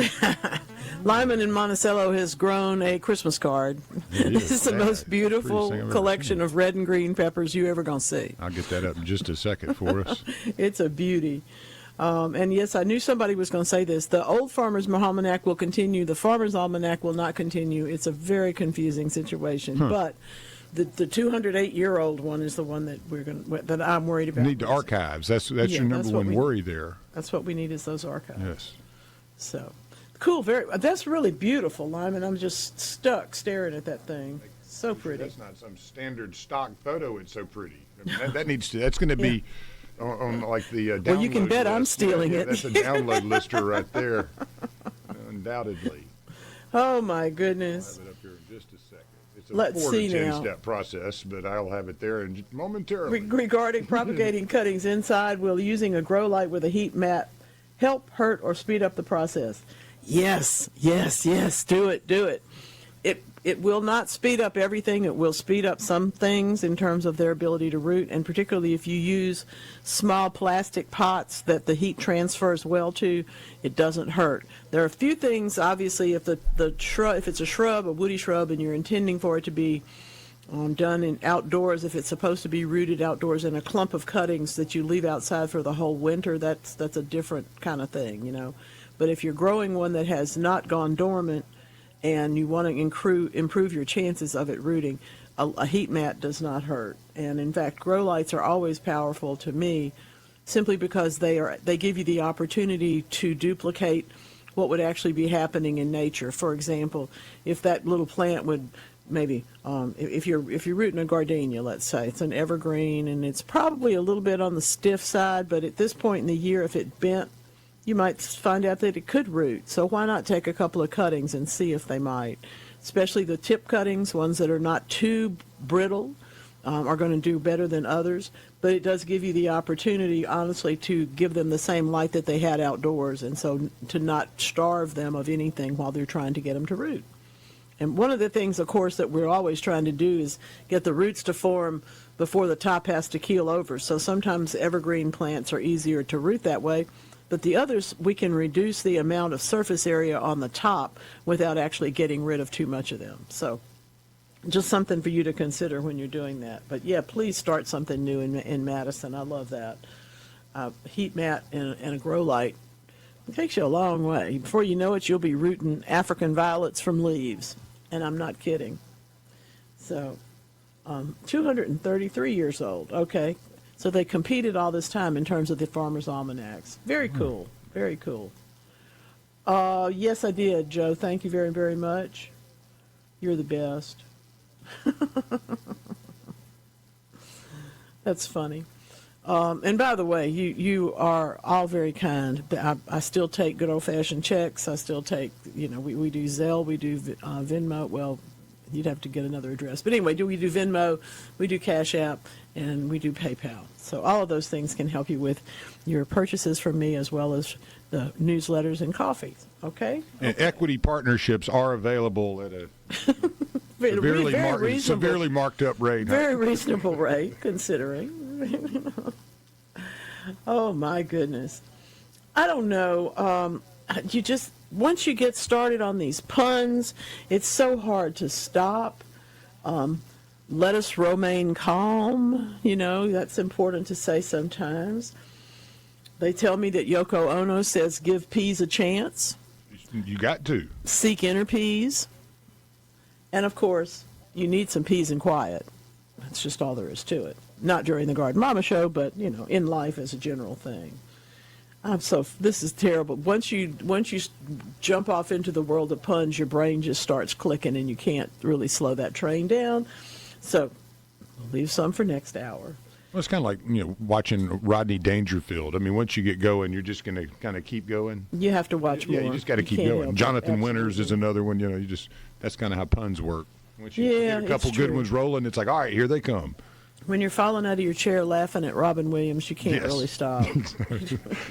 Lyman in Monticello has grown a Christmas card. This is the most beautiful collection of red and green peppers you ever going to see. I'll get that up in just a second for us. It's a beauty. And yes, I knew somebody was going to say this. The Old Farmer's Almanac will continue. The Farmer's Almanac will not continue. It's a very confusing situation. But the 208-year-old one is the one that I'm worried about. You need the archives. That's your number one worry there. That's what we need is those archives. Yes. So cool. That's really beautiful, Lyman. I'm just stuck staring at that thing. So pretty. That's not some standard stock photo. It's so pretty. I mean, that's going to be on like the download well, you can bet list. I'm stealing it. That's a download lister right there, undoubtedly. Oh my goodness. I'll have it up here in just a second. It's a Let's 4 see to 10 now. step process, but I'll have it there momentarily. Regarding propagating cuttings inside, will using a grow light with a heat mat help, hurt, or speed up the process? Yes. Do it. It will not speed up everything. It will speed up some things in terms of their ability to root, and particularly if you use small plastic pots that the heat transfers well to, it doesn't hurt. There are a few things, obviously, if if it's a shrub, a woody shrub, and you're intending for it to be done outdoors, if it's supposed to be rooted outdoors in a clump of cuttings that you leave outside for the whole winter, that's a different kind of thing, But if you're growing one that has not gone dormant, and you want to improve your chances of it rooting, a heat mat does not hurt. And in fact, grow lights are always powerful to me, simply because they give you the opportunity to duplicate what would actually be happening in nature. For example, if that little plant would maybe if you're rooting a gardenia, let's say it's an evergreen and it's probably a little bit on the stiff side, but at this point in the year, if it bent, you might find out that it could root. So why not take a couple of cuttings and see if they might, especially the tip cuttings, ones that are not too brittle, are going to do better than others. But it does give you the opportunity, honestly, to give them the same light that they had outdoors, and so to not starve them of anything while they're trying to get them to root. And one of the things, of course, that we're always trying to do is get the roots to form before the top has to keel over. So sometimes evergreen plants are easier to root that way. But the others, we can reduce the amount of surface area on the top without actually getting rid of too much of them. So just something for you to consider when you're doing that. But, yeah, please start something new in Madison. I love that. Heat mat and a grow light. It takes you a long way. Before you know it, you'll be rooting African violets from leaves. And I'm not kidding. So, 233 years old. Okay. So they competed all this time in terms of the Farmer's Almanacs. Very cool. Very cool. Yes, I did, Joe. Thank you very, very much. You're the best. That's funny. And by the way, you are all very kind. I still take good old-fashioned checks. I still take, we do Zelle, we do Venmo. Well, you'd have to get another address. But anyway, we do Venmo, we do Cash App, and we do PayPal. So all of those things can help you with your purchases from me as well as the newsletters and coffees. Okay? And equity partnerships are available at a severely marked up rate. Very reasonable rate, considering. Oh, my goodness. I don't know. Once you get started on these puns, it's so hard to stop. Let us remain calm. That's important to say sometimes. They tell me that Yoko Ono says give peas a chance. You got to. Seek inner peace. And, of course, you need some peace and quiet. That's just all there is to it. Not during the Garden Mama show, but, in life as a general thing. This is terrible. Once you jump off into the world of puns, your brain just starts clicking and you can't really slow that train down. So we'll leave some for next hour. Well, it's kind of like, watching Rodney Dangerfield. I mean, once you get going, you're just going to kind of keep going. You have to watch more. Yeah, you just got to keep going. Jonathan Winters is another one, that's kind of how puns work. Once you get a couple good ones rolling, it's like, all right, here they come. When you're falling out of your chair laughing at Robin Williams, you can't really stop.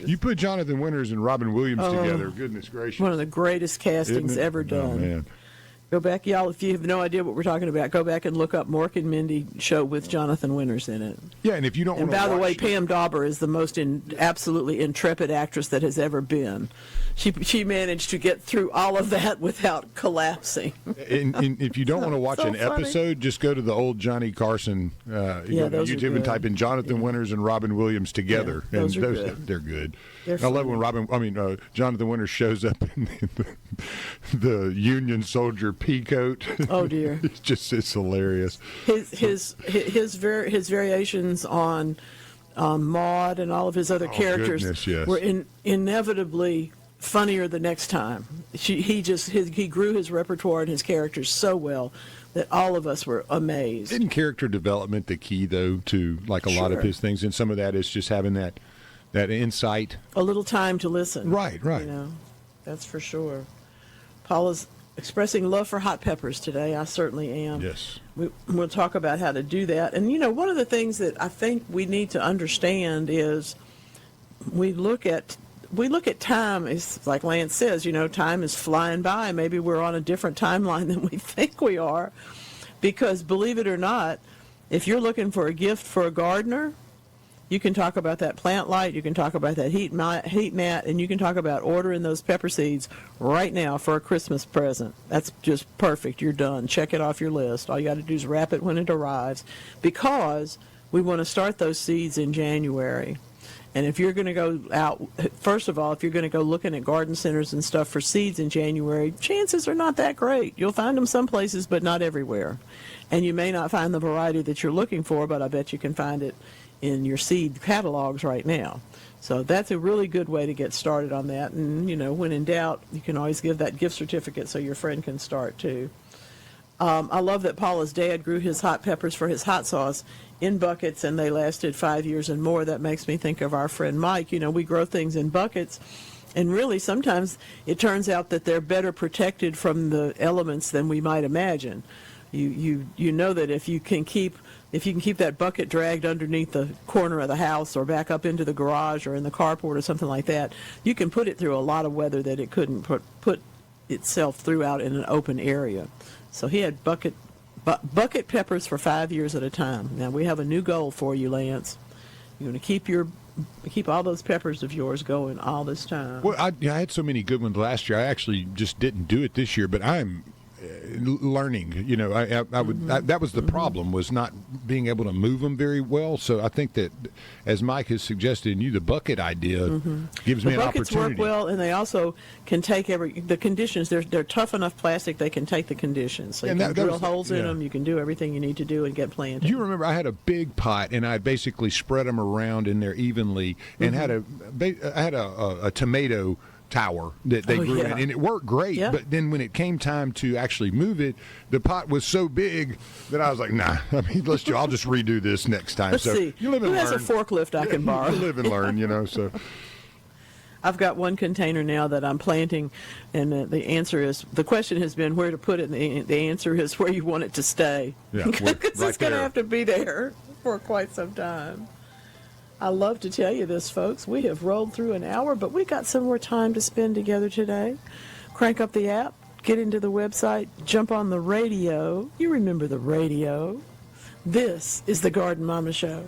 You put Jonathan Winters and Robin Williams together, goodness gracious. One of the greatest castings ever done. Oh, man. Go back, y'all, if you have no idea what we're talking about, go back and look up Mork and Mindy show with Jonathan Winters in it. Yeah, and if you don't want to by the way, Pam Dauber is the most absolutely intrepid actress that has ever been. She managed to get through all of that without collapsing. And if you don't want to watch an episode, just go to the old Johnny Carson go to YouTube and type in Jonathan Winters and Robin Williams together. Yeah, those are good. They're good. They're I love when Jonathan Winters shows up in the Union soldier pea coat. Oh dear! It's hilarious. His variations on Maude and all of his other characters goodness, yes. were inevitably funnier the next time. He grew his repertoire and his characters so well that all of us were amazed. Isn't character development the key though to like a lot of his things? And some of that is just having that insight. A little time to listen. Right. That's for sure. Paula's expressing love for hot peppers today. I certainly am. Yes. We'll talk about how to do that. And, one of the things that I think we need to understand is we look at time, it's like Lance says, time is flying by. Maybe we're on a different timeline than we think we are. Because believe it or not, if you're looking for a gift for a gardener, you can talk about that plant light, you can talk about that heat mat, and you can talk about ordering those pepper seeds right now for a Christmas present. That's just perfect. You're done. Check it off your list. All you got to do is wrap it when it arrives, because we want to start those seeds in January. And if you're going to go out, first of all, if you're going to go looking at garden centers and stuff for seeds in January, chances are not that great. You'll find them some places, but not everywhere. And you may not find the variety that you're looking for, but I bet you can find it in your seed catalogs right now. So that's a really good way to get started on that. And, when in doubt, you can always give that gift certificate so your friend can start too. I love that Paula's dad grew his hot peppers for his hot sauce in buckets, and they lasted 5 years and more. That makes me think of our friend Mike. You know, we grow things in buckets, and really sometimes it turns out that they're better protected from the elements than we might imagine. You know that if you can keep that bucket dragged underneath the corner of the house or back up into the garage or in the carport or something like that, you can put it through a lot of weather that it couldn't put itself through out in an open area. So he had bucket peppers for 5 years at a time. Now we have a new goal for you, Lance. You're going to keep all those peppers of yours going all this time. Well, I had so many good ones last year. I actually just didn't do it this year, but I'm learning. You know, that was the problem, was not being able to move them very well. So I think that, as Mike has suggested, and you, the bucket idea gives me an opportunity. The buckets work well, and they also can take the conditions. They're tough enough plastic; they can take the conditions. So you can drill holes in them. You can do everything you need to do and get planted. You remember, I had a big pot, and I basically spread them around in there evenly, and I had a tomato tower that they grew in, and it worked great. Yeah. But then when it came time to actually move it, the pot was so big that I was like, nah. I mean, I'll just redo this next time. Let's see. You live and Who learn. has a forklift I can borrow? You live and learn, you know. So I've got one container now that I'm planting, and the question has been where to put it, and the answer is where you want it to stay. Yeah, because it's going to have to be there for quite some time. I love to tell you this, folks. We have rolled through an hour, but we got some more time to spend together today. Crank up the app, get into the website, jump on the radio. You remember the radio. This is the Garden Mama Show.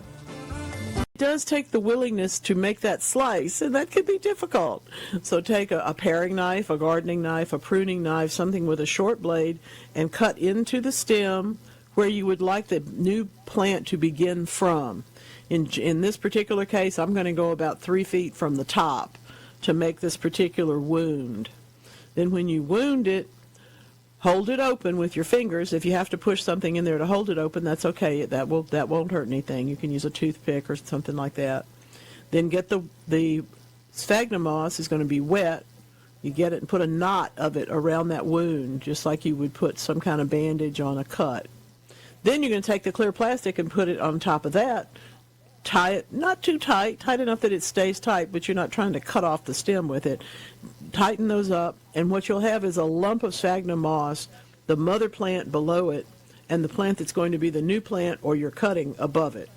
It does take the willingness to make that slice, and that can be difficult. So take a paring knife, a gardening knife, a pruning knife, something with a short blade, and cut into the stem where you would like the new plant to begin from. In this particular case, I'm going to go about 3 feet from the top to make this particular wound. Then when you wound it, hold it open with your fingers. If you have to push something in there to hold it open, that's okay. That won't hurt anything. You can use a toothpick or something like that. Then get the sphagnum moss is going to be wet. You get it and put a knot of it around that wound, just like you would put some kind of bandage on a cut. Then you're going to take the clear plastic and put it on top of that. Tie it, not too tight enough that it stays tight, but you're not trying to cut off the stem with it. Tighten those up, and what you'll have is a lump of sphagnum moss, the mother plant below it, and the plant that's going to be the new plant or you're cutting above it.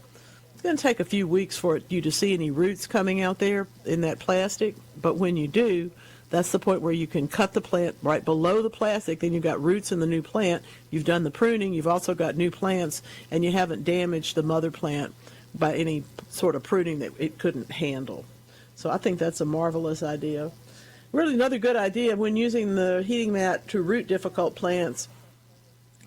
It's going to take a few weeks for you to see any roots coming out there in that plastic, but when you do, that's the point where you can cut the plant right below the plastic. Then you've got roots in the new plant. You've done the pruning. You've also got new plants, and you haven't damaged the mother plant by any sort of pruning that it couldn't handle. So I think that's a marvelous idea. Really another good idea when using the heating mat to root difficult plants,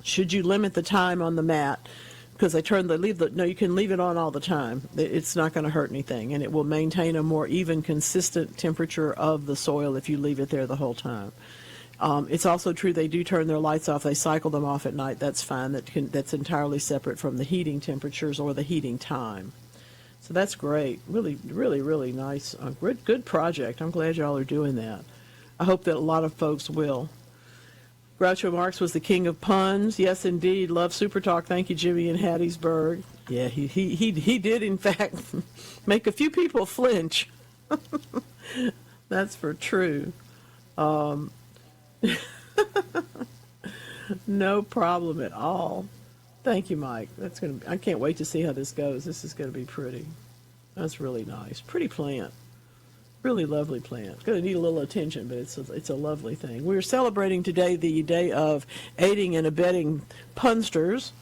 should you limit the time on the mat, because you can leave it on all the time. It's not going to hurt anything, and it will maintain a more even, consistent temperature of the soil if you leave it there the whole time. It's also true they do turn their lights off. They cycle them off at night. That's fine. That's entirely separate from the heating temperatures or the heating time. So that's great. Really, really, really nice. Good project. I'm glad y'all are doing that. I hope that a lot of folks will. Groucho Marx was the king of puns. Yes, indeed. Love SuperTalk. Thank you, Jimmy in Hattiesburg. Yeah, he did, in fact, make a few people flinch. That's for true. No problem at all. Thank you, Mike. I can't wait to see how this goes. This is going to be pretty. That's really nice. Pretty plant. Really lovely plant. It's going to need a little attention, but it's a lovely thing. We're celebrating today the day of aiding and abetting punsters.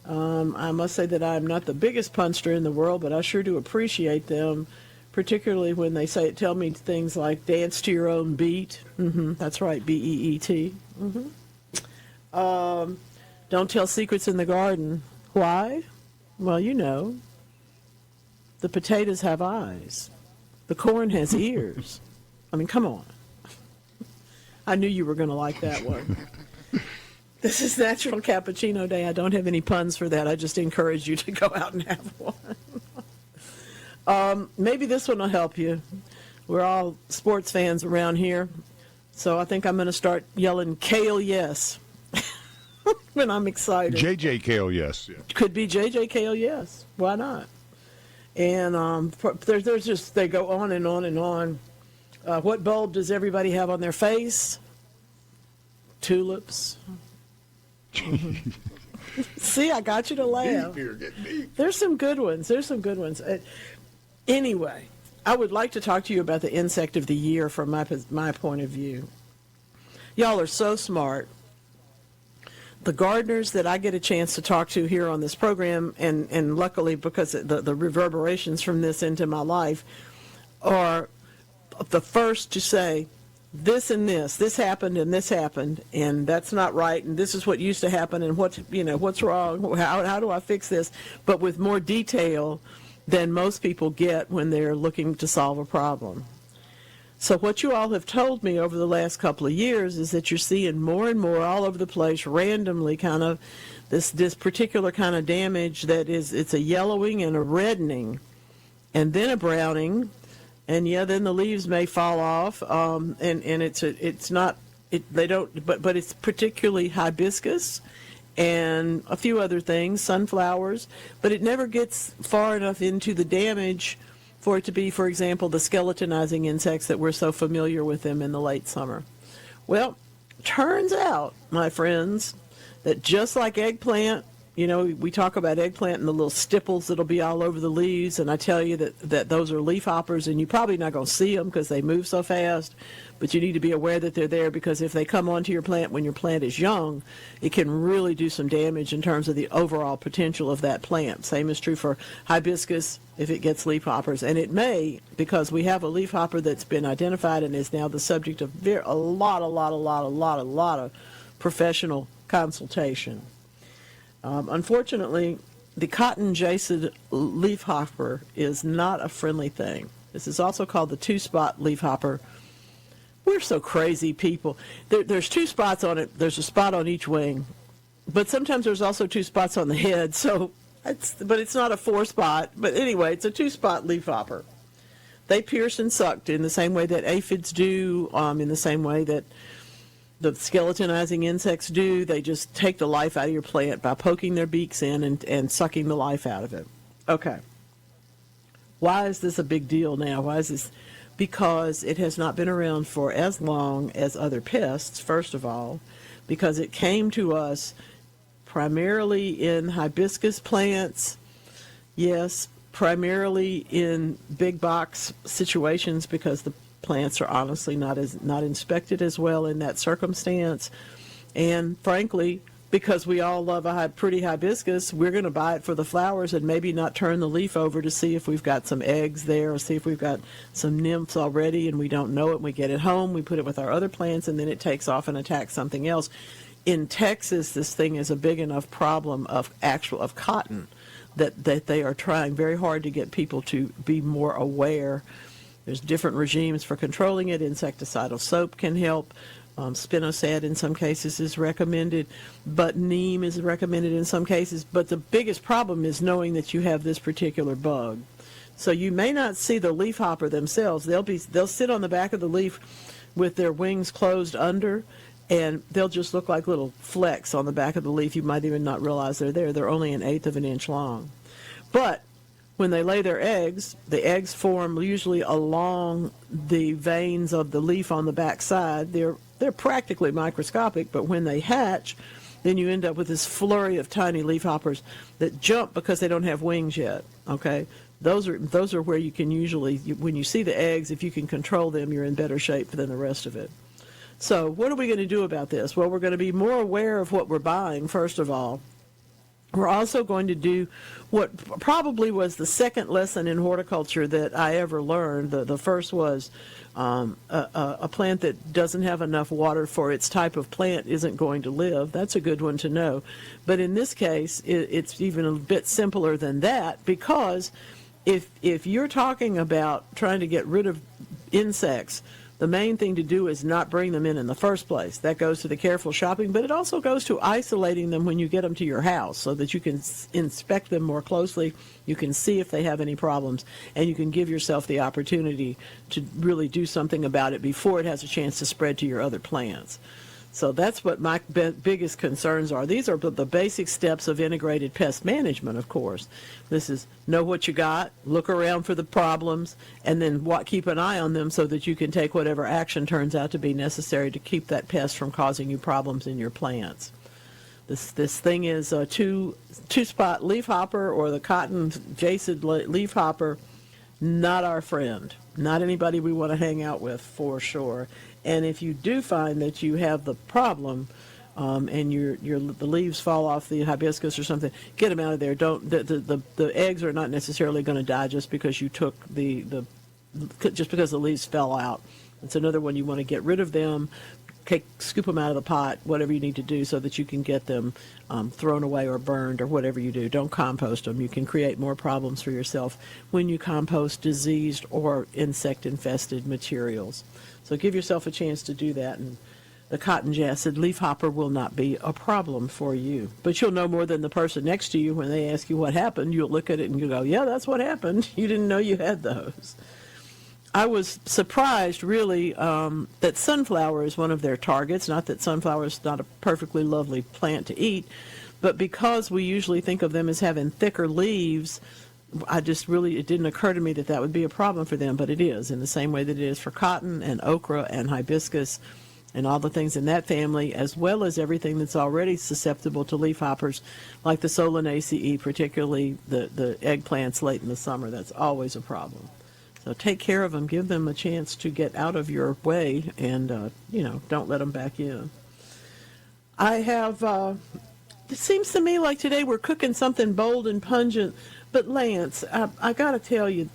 I must say that I'm not the biggest punster in the world, but I sure do appreciate them, particularly when they tell me things like dance to your own beat. That's right, B-E-E-T. Don't tell secrets in the garden. Why? Well, you know, the potatoes have eyes. The corn has ears. I mean, come on. I knew you were going to like that one. This is Natural Cappuccino Day. I don't have any puns for that. I just encourage you to go out and have one. Maybe this one will help you. We're all sports fans around here, so I think I'm going to start yelling, Kale, yes. when I'm excited. J.J. Kale, yes. Yeah. Could be J.J. Kale, yes. Why not? And there's just, they go on and on and on. What bulb does everybody have on their face? Tulips. Mm-hmm. See, I got you to laugh. There's some good ones. Anyway, I would like to talk to you about the insect of the year from my point of view. Y'all are so smart. The gardeners that I get a chance to talk to here on this program, and luckily because the reverberations from this into my life, are the first to say, this and this happened and this happened, and that's not right, and this is what used to happen, and what's wrong, how do I fix this, but with more detail than most people get when they're looking to solve a problem. So what you all have told me over the last couple of years is that you're seeing more and more all over the place, randomly, kind of this particular kind of damage that it's a yellowing and a reddening, and then a browning, and then the leaves may fall off, and but it's particularly hibiscus and a few other things, sunflowers, but it never gets far enough into the damage for it to be, for example, the skeletonizing insects that we're so familiar with them in the late summer. Well, turns out, my friends, that just like eggplant, we talk about eggplant and the little stipples that'll be all over the leaves, and I tell you that those are leafhoppers, and you're probably not going to see them because they move so fast, but you need to be aware that they're there, because if they come onto your plant when your plant is young, it can really do some damage in terms of the overall potential of that plant. Same is true for hibiscus if it gets leafhoppers, and it may, because we have a leafhopper that's been identified and is now the subject of a lot of professional consultation. Unfortunately, the cotton jacid leafhopper is not a friendly thing. This is also called the two-spot leafhopper. We're so crazy people. There's two spots on it. There's a spot on each wing, but sometimes there's also two spots on the head. But it's not a four-spot. But anyway, it's a two-spot leafhopper. They pierce and suck in the same way that aphids do, in the same way that the skeletonizing insects do. They just take the life out of your plant by poking their beaks in and sucking the life out of it. Okay. Why is this a big deal now? Why is this? Because it has not been around for as long as other pests, first of all, because it came to us primarily in hibiscus plants, yes, primarily in big box situations, because the plants are honestly not inspected as well in that circumstance, and frankly, because we all love a pretty hibiscus, we're going to buy it for the flowers and maybe not turn the leaf over to see if we've got some eggs there or see if we've got some nymphs already, and we don't know it. And we get it home, we put it with our other plants, and then it takes off and attacks something else. In Texas, this thing is a big enough problem of cotton that they are trying very hard to get people to be more aware. There's different regimes for controlling it. Insecticidal soap can help. Spinosad in some cases is recommended, but neem is recommended in some cases. But the biggest problem is knowing that you have this particular bug. So you may not see the leafhopper themselves. They'll sit on the back of the leaf with their wings closed under, and they'll just look like little flecks on the back of the leaf. You might even not realize they're there. They're only 1/8 of an inch long. But when they lay their eggs, the eggs form usually along the veins of the leaf on the back side. They're practically microscopic, but when they hatch, then you end up with this flurry of tiny leafhoppers that jump because they don't have wings yet. Okay, those are where you can usually, when you see the eggs, if you can control them, you're in better shape than the rest of it. So what are we going to do about this? Well, we're going to be more aware of what we're buying, first of all. We're also going to do what probably was the second lesson in horticulture that I ever learned. The first was a plant that doesn't have enough water for its type of plant isn't going to live. That's a good one to know. But in this case, it's even a bit simpler than that, because if you're talking about trying to get rid of insects, the main thing to do is not bring them in the first place. That goes to the careful shopping, but it also goes to isolating them when you get them to your house so that you can inspect them more closely, you can see if they have any problems, and you can give yourself the opportunity to really do something about it before it has a chance to spread to your other plants. So that's what my biggest concerns are. These are the basic steps of integrated pest management, of course. This is know what you got, look around for the problems, and then keep an eye on them so that you can take whatever action turns out to be necessary to keep that pest from causing you problems in your plants. This thing is a two-spot leafhopper, or the cotton jacid leafhopper. Not our friend. Not anybody we want to hang out with, for sure. And if you do find that you have the problem, and the leaves fall off the hibiscus or something, get them out of there. Don't the eggs are not necessarily going to die just because you took just because the leaves fell out. It's another one you want to get rid of them. Scoop them out of the pot, whatever you need to do so that you can get them thrown away or burned or whatever you do. Don't compost them. You can create more problems for yourself when you compost diseased or insect-infested materials. So give yourself a chance to do that, and the cotton jacid leafhopper will not be a problem for you. But you'll know more than the person next to you when they ask you what happened. You'll look at it and you go, yeah, that's what happened. You didn't know you had those. I was surprised, really, that sunflower is one of their targets. Not that sunflower is not a perfectly lovely plant to eat, but because we usually think of them as having thicker leaves, it didn't occur to me that that would be a problem for them, but it is, in the same way that it is for cotton and okra and hibiscus and all the things in that family, as well as everything that's already susceptible to leafhoppers, like the Solanaceae, particularly the eggplants late in the summer. That's always a problem. So take care of them, give them a chance to get out of your way, and, don't let them back in. It seems to me like today we're cooking something bold and pungent, but Lance, I got to tell you,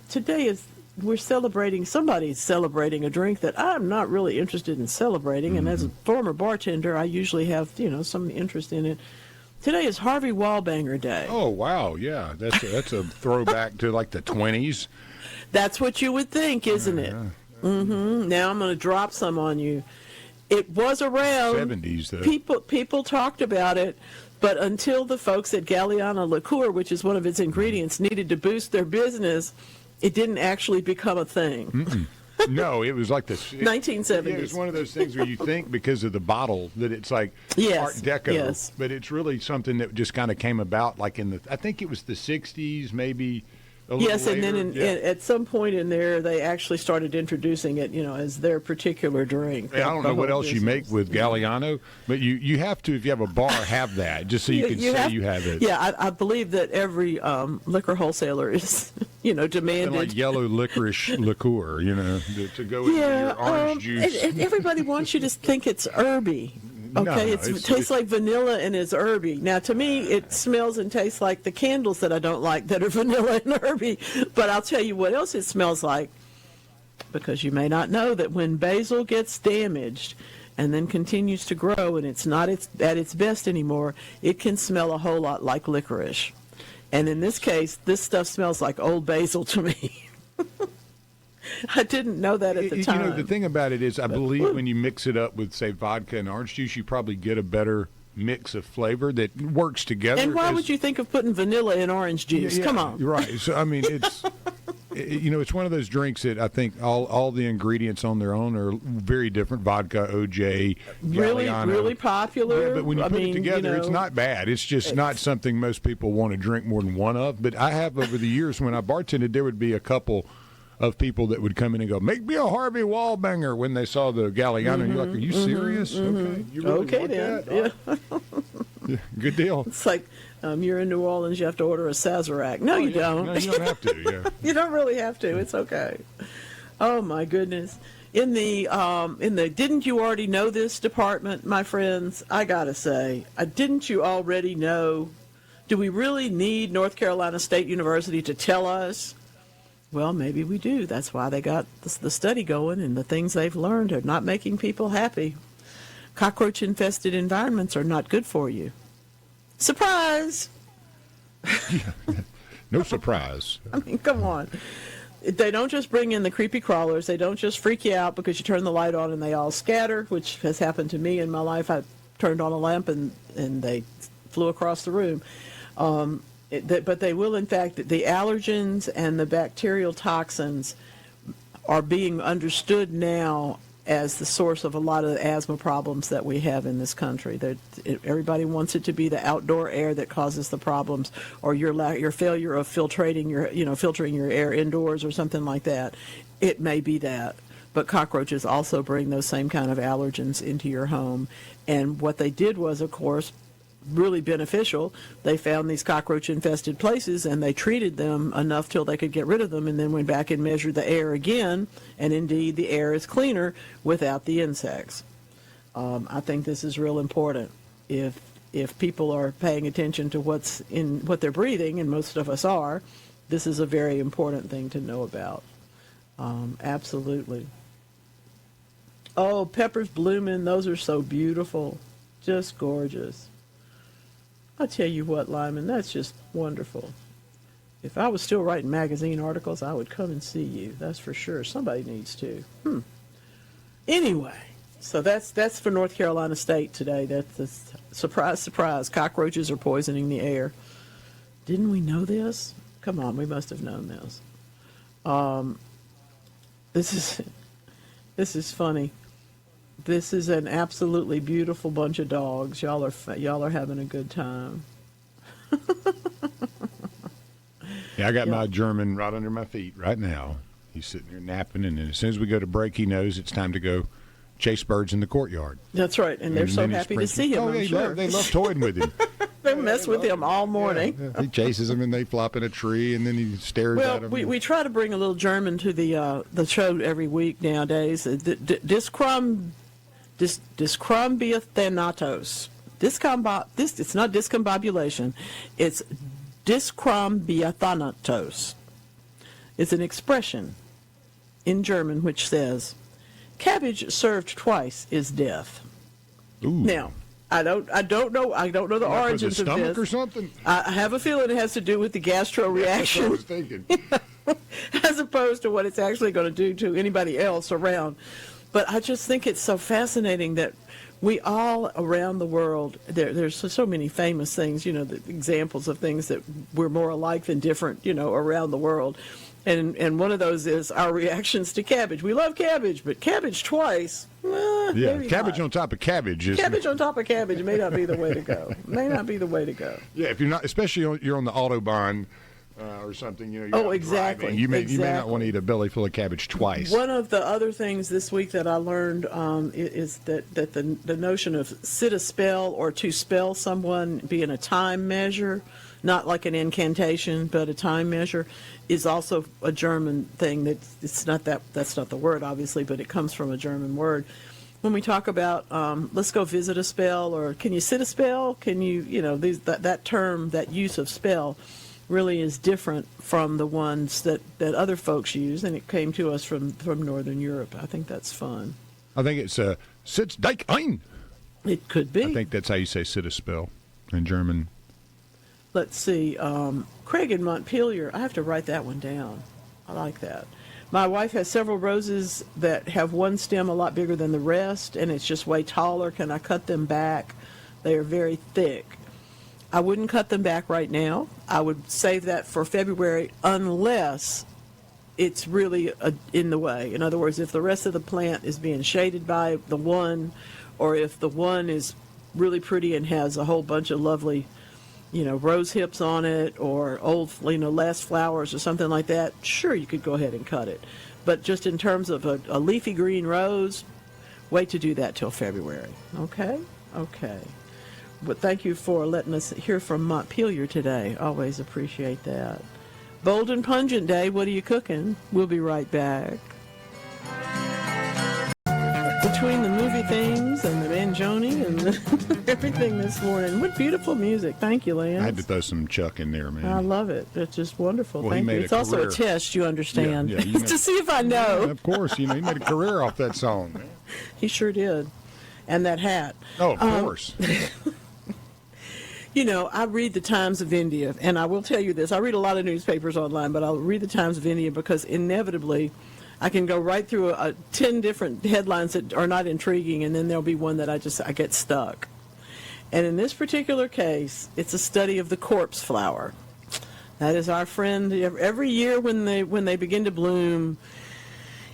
somebody's celebrating a drink that I'm not really interested in celebrating, and as a former bartender, I usually have, some interest in it. Today is Harvey Wallbanger Day. Oh, wow, yeah, that's a throwback to like the 20s. That's what you would think, isn't it? Mm-hmm. Now I'm going to drop some on you. It was around. 70s, though. People talked about it, but until the folks at Galliano liqueur, which is one of its ingredients, needed to boost their business, it didn't actually become a thing. No, it was like the 1970s. It was one of those things where you think because of the bottle that it's like Art Deco, but it's really something that just kind of came about like I think it was the 60s, maybe. Yes, later. And then at some point in there, they actually started introducing it, as their particular drink. I don't know what else you make with Galliano, but you have to, if you have a bar, have that, just so you can say you have it. Yeah, I believe that every liquor wholesaler is, demanded. Something like yellow licorice liqueur, to go with your orange juice. Everybody wants you to think it's herby. Okay, it tastes like vanilla and is herby. Now, to me, it smells and tastes like the candles that I don't like that are vanilla and herby. But I'll tell you what else it smells like, because you may not know that when basil gets damaged and then continues to grow and it's not at its best anymore, it can smell a whole lot like licorice. And in this case, this stuff smells like old basil to me. I didn't know that at the time. The thing about it is, I believe when you mix it up with, say, vodka and orange juice, you probably get a better mix of flavor that works together. And why would you think of putting vanilla in orange juice? Come on. Right. So, I mean, it's... it's one of those drinks that I think all the ingredients on their own are very different. Vodka, OJ, Galliano. Really popular. Yeah, but when you put it together, it's not bad. It's just not something most people want to drink more than one of. But I have, over the years, when I bartended, there would be a couple of people that would come in and go, make me a Harvey Wallbanger, when they saw the Galliano. You're like, are you serious? Okay. You really okay, then. That? Yeah. Good deal. It's like you're in New Orleans, you have to order a Sazerac. No, you don't. No, you don't have to, yeah. You don't really have to. It's okay. Oh, my goodness. In the didn't you already know this department, my friends, I got to say, didn't you already know? Do we really need North Carolina State University to tell us? Well, maybe we do. That's why they got the study going, and the things they've learned are not making people happy. Cockroach-infested environments are not good for you. Surprise! No surprise. I mean, come on. They don't just bring in the creepy crawlers. They don't just freak you out because you turn the light on and they all scatter, which has happened to me in my life. I turned on a lamp and they flew across the room. But they will, in fact, the allergens and the bacterial toxins are being understood now as the source of a lot of the asthma problems that we have in this country. Everybody wants it to be the outdoor air that causes the problems, or your failure of filtering your air indoors or something like that. It may be that, but cockroaches also bring those same kind of allergens into your home. And what they did was, of course, really beneficial. They found these cockroach-infested places, and they treated them enough till they could get rid of them, and then went back and measured the air again, and indeed the air is cleaner without the insects. I think this is real important. If people are paying attention to what they're breathing, and most of us are, this is a very important thing to know about. Absolutely. Oh, peppers blooming, those are so beautiful. Just gorgeous. I'll tell you what, Lyman, that's just wonderful. If I was still writing magazine articles, I would come and see you. That's for sure. Somebody needs to. Anyway, so that's for North Carolina State today. That's a surprise, surprise. Cockroaches are poisoning the air. Didn't we know this? Come on, we must have known this. This is funny. This is an absolutely beautiful bunch of dogs. Y'all are having a good time. Yeah, I got my German right under my feet right now. He's sitting there napping, and then as soon as we go to break, he knows it's time to go chase birds in the courtyard. That's right, and they're so happy to see him. Oh, yeah, they love toying with him. They mess with him all morning. Yeah. He chases them, and they flop in a tree, and then he stares at them. We try to bring a little German to the show every week nowadays. Discrambiathanatos. It's not discombobulation. It's discrambiathanatos. It's an expression in German which says, "Cabbage served twice is death." Ooh. Now, I don't know the origins of this. Or something? I have a feeling it has to do with the gastro reaction. That's what I was thinking. As opposed to what it's actually going to do to anybody else around. But I just think it's so fascinating that we all around the world, there's so many famous things, the examples of things that we're more alike than different, around the world. And one of those is our reactions to cabbage. We love cabbage, but cabbage twice, maybe cabbage not. on top of cabbage. Cabbage on top of cabbage may not be the way to go. May not be the way to go. Yeah, if you're not, especially you're on the Autobahn or something, you're exactly. driving, you may not want to eat a belly full of cabbage twice. One of the other things this week that I learned is that the notion of sit a spell or to spell someone being a time measure, not like an incantation, but a time measure, is also a German thing. That's not the word, obviously, but it comes from a German word. When we talk about let's go visit a spell, or can you sit a spell? Can you, that term, that use of spell, really is different from the ones that other folks use, and it came to us from Northern Europe. I think that's fun. I think it's sitz dich ein. It could be. I think that's how you say sit a spell in German. Let's see. Craig in Montpelier. I have to write that one down. I like that. My wife has several roses that have one stem a lot bigger than the rest, and it's just way taller. Can I cut them back? They are very thick. I wouldn't cut them back right now. I would save that for February unless it's really in the way. In other words, if the rest of the plant is being shaded by the one, or if the one is really pretty and has a whole bunch of lovely, rose hips on it, or old, last flowers or something like that, sure, you could go ahead and cut it. But just in terms of a leafy green rose, wait to do that till February. Okay? Okay. But thank you for letting us hear from Montpelier today. Always appreciate that. Bold and Pungent Day, what are you cooking? We'll be right back. Between the movie themes and the Mangione and everything this morning, what beautiful music. Thank you, Lance. I had to throw some Chuck in there, man. I love it. It's just wonderful. Well, thank you. It's also a test, you understand, to see if I know. Yeah, of course. He made a career off that song, man. He sure did. And that hat. Oh, of course. I read the Times of India, and I will tell you this. I read a lot of newspapers online, but I'll read the Times of India because inevitably I can go right through 10 different headlines that are not intriguing, and then there'll be one that I get stuck. And in this particular case, it's a study of the corpse flower. That is our friend. Every year when they begin to bloom,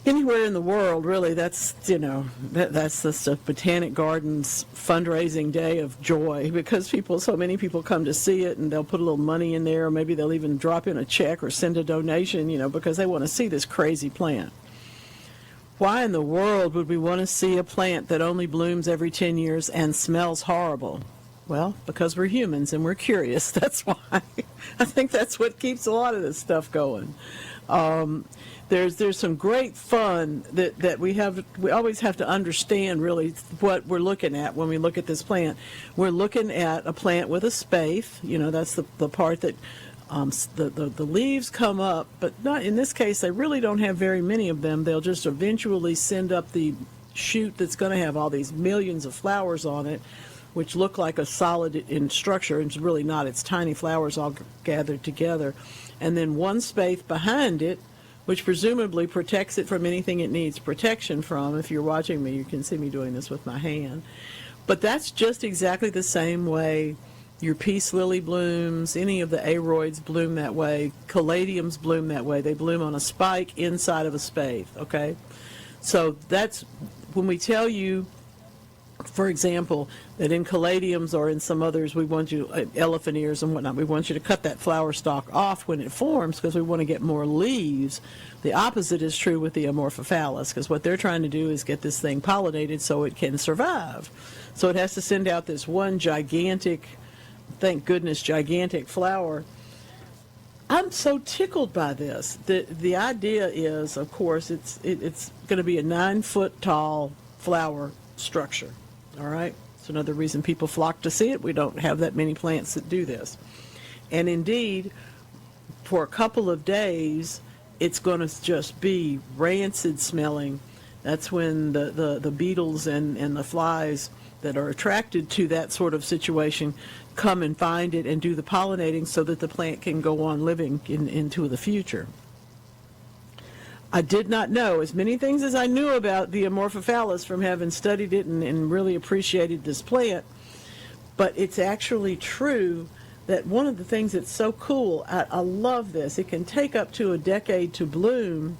anywhere in the world, really. That's that's just a Botanic Gardens fundraising day of joy, because so many people come to see it, and they'll put a little money in there, or maybe they'll even drop in a check or send a donation, because they want to see this crazy plant. Why in the world would we want to see a plant that only blooms every 10 years and smells horrible? Well, because we're humans and we're curious. That's why. I think that's what keeps a lot of this stuff going. There's some great fun that we always have to understand really what we're looking at when we look at this plant. We're looking at a plant with a spathe. That's the part that the leaves come up, but not in this case. They really don't have very many of them. They'll just eventually send up the shoot that's going to have all these millions of flowers on it, which look like a solid in structure, and it's really not. It's tiny flowers all gathered together. And then one spathe behind it, which presumably protects it from anything it needs protection from. If you're watching me, you can see me doing this with my hand. But that's just exactly the same way your peace lily blooms, any of the aroids bloom that way, caladiums bloom that way. They bloom on a spike inside of a spathe, okay? So that's when we tell you, for example, that in caladiums or in some others, we want you, elephant ears and whatnot, we want you to cut that flower stalk off when it forms because we want to get more leaves. The opposite is true with the Amorphophallus, because what they're trying to do is get this thing pollinated so it can survive. So it has to send out this one gigantic, thank goodness, gigantic flower. I'm so tickled by this. The idea is, of course, it's going to be a 9-foot tall flower structure. All right? It's another reason people flock to see it. We don't have that many plants that do this. And indeed, for a couple of days, it's going to just be rancid smelling. That's when the beetles and the flies that are attracted to that sort of situation come and find it and do the pollinating so that the plant can go on living into the future. I did not know as many things as I knew about the Amorphophallus from having studied it and really appreciated this plant, but it's actually true that one of the things that's so cool, I love this, it can take up to a decade to bloom,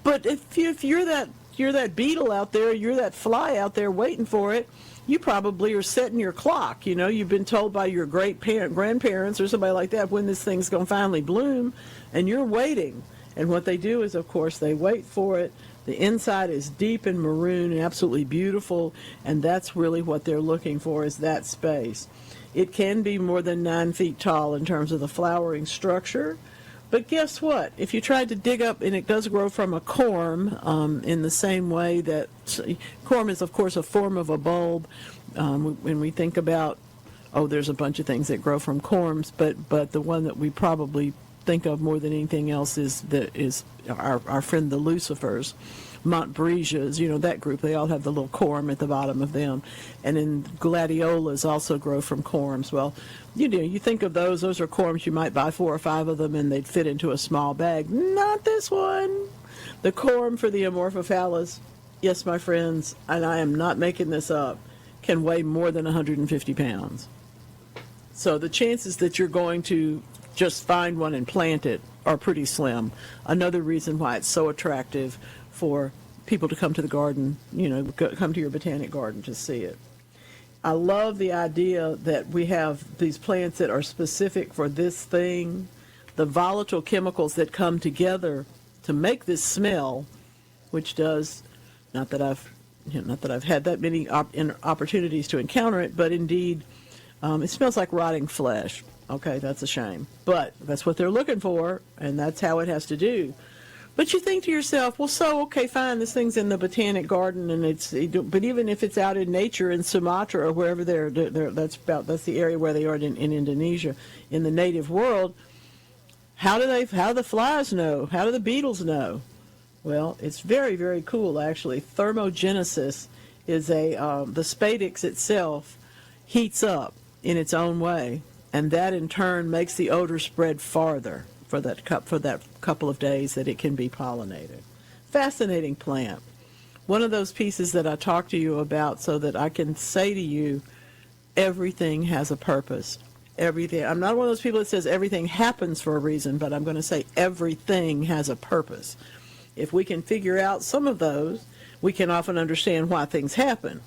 but if you're that beetle out there, you're that fly out there waiting for it, you probably are setting your clock. You've been told by your grandparents or somebody like that when this thing's going to finally bloom, and you're waiting. And what they do is, of course, they wait for it. The inside is deep and maroon and absolutely beautiful, and that's really what they're looking for, is that space. It can be more than 9 feet tall in terms of the flowering structure. But guess what? If you tried to dig up, and it does grow from a corm in the same way that corm is, of course, a form of a bulb. When we think about, there's a bunch of things that grow from corms, but the one that we probably think of more than anything else is our friend the lucifers, Montbretias, that group. They all have the little corm at the bottom of them. And then gladiolas also grow from corms. Well, you think of those are corms, you might buy 4 or 5 of them and they'd fit into a small bag. Not this one. The corm for the Amorphophallus, yes, my friends, and I am not making this up, can weigh more than 150 pounds. So the chances that you're going to just find one and plant it are pretty slim. Another reason why it's so attractive for people to come to the garden, come to your botanic garden to see it. I love the idea that we have these plants that are specific for this thing. The volatile chemicals that come together to make this smell, which does, not that I've had that many opportunities to encounter it, but indeed, it smells like rotting flesh. Okay, that's a shame. But that's what they're looking for, and that's how it has to do. But you think to yourself, well, okay, fine, this thing's in the botanic garden, and but even if it's out in nature in Sumatra or wherever that's the area where they are in Indonesia, in the native world, how do the flies know? How do the beetles know? Well, it's very, very cool, actually. Thermogenesis is the spadix itself heats up in its own way, and that in turn makes the odor spread farther for that couple of days that it can be pollinated. Fascinating plant. One of those pieces that I talk to you about so that I can say to you, everything has a purpose. Everything. I'm not one of those people that says everything happens for a reason, but I'm going to say everything has a purpose. If we can figure out some of those, we can often understand why things happen.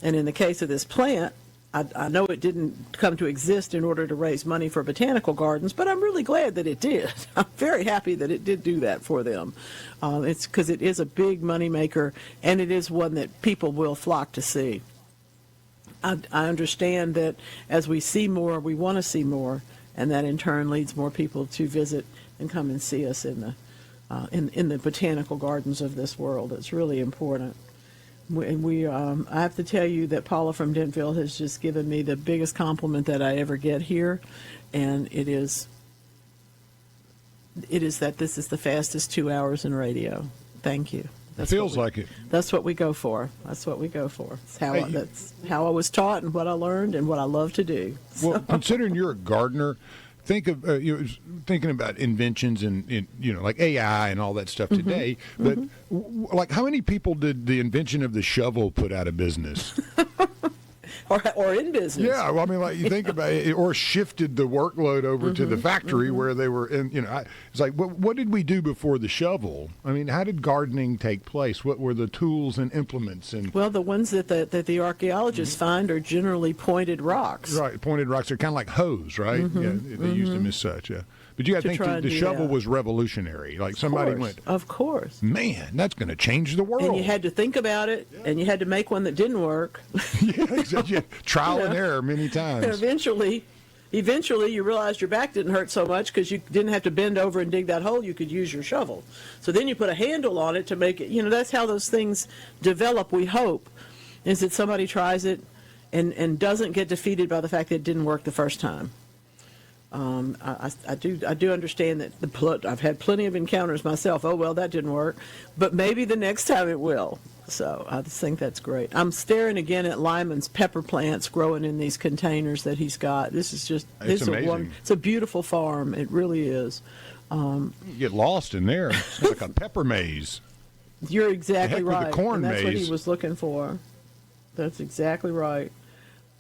And in the case of this plant, I know it didn't come to exist in order to raise money for botanical gardens, but I'm really glad that it did. I'm very happy that it did do that for them. It's because it is a big money maker, and it is one that people will flock to see. I understand that as we see more, we want to see more, and that in turn leads more people to visit and come and see us in the botanical gardens of this world. It's really important. I have to tell you that Paula from Denville has just given me the biggest compliment that I ever get here, and it is that this is the fastest 2 hours in radio. Thank you. It feels like it. That's what we go for. That's what we go for. That's how I was taught and what I learned and what I love to do. Well, considering you're a gardener, thinking about inventions and like AI and all that stuff today. But like, how many people did the invention of the shovel put out of business? or in business? Yeah, well, I mean, like, you think about it, or shifted the workload over to the factory where they were in. It's like, what did we do before the shovel? I mean, how did gardening take place? What were the tools and implements? And well, the ones that the archaeologists find are generally pointed rocks. Right, pointed rocks are kind of like hoes, right? Yeah, they used them as such. Yeah. But you got to think the shovel was revolutionary. Like, somebody went, of course, man, that's going to change the world. And you had to think about it, and you had to make one that didn't work. Yeah, exactly. Trial and error many times. And eventually you realized your back didn't hurt so much because you didn't have to bend over and dig that hole. You could use your shovel. So then you put a handle on it to make it. That's how those things develop. We hope is that somebody tries it and doesn't get defeated by the fact that it didn't work the first time. I do understand that I've had plenty of encounters myself. Oh, well, that didn't work, but maybe the next time it will. So I just think that's great. I'm staring again at Lyman's pepper plants growing in these containers that he's got. This is just amazing. It's a beautiful farm. It really is. You get lost in there. It's like a pepper maze. You're exactly right. The corn and that's maze. What he was looking for. That's exactly right.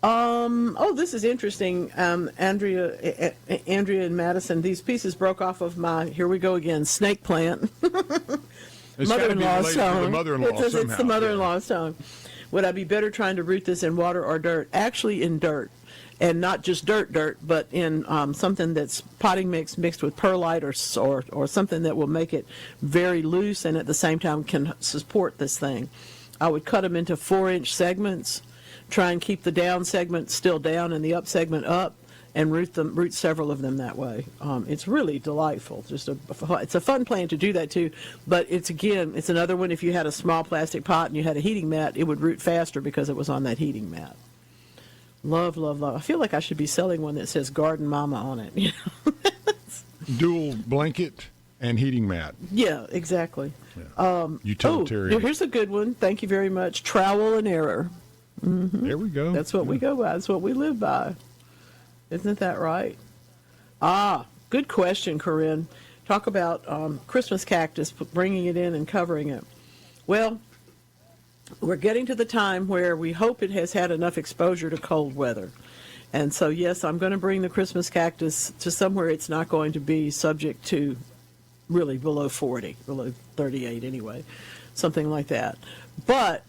This is interesting. Andrea and Madison, these pieces broke off of my, here we go again, snake plant. Mother-in-law's tongue. It's the mother-in-law's tongue. Would I be better trying to root this in water or dirt? Actually in dirt. And not just dirt, but in something that's potting mix mixed with perlite or something that will make it very loose and at the same time can support this thing. I would cut them into 4-inch segments. Try and keep the down segment still down and the up segment up, and root several of them that way. It's really delightful. It's a fun plant to do that too. But it's another one. If you had a small plastic pot and you had a heating mat, it would root faster because it was on that heating mat. Love, love, love. I feel like I should be selling one that says "Garden Mama" on it. Dual blanket and heating mat. Yeah, exactly. Yeah. Utilitarian. Here's a good one. Thank you very much. Trowel and error. Mm-hmm. There we go. That's what we go by. That's what we live by. Isn't that right? Good question, Corinne. Talk about Christmas cactus, bringing it in and covering it. Well, we're getting to the time where we hope it has had enough exposure to cold weather. And so, yes, I'm going to bring the Christmas cactus to somewhere it's not going to be subject to really below 40, below 38 anyway, something like that. But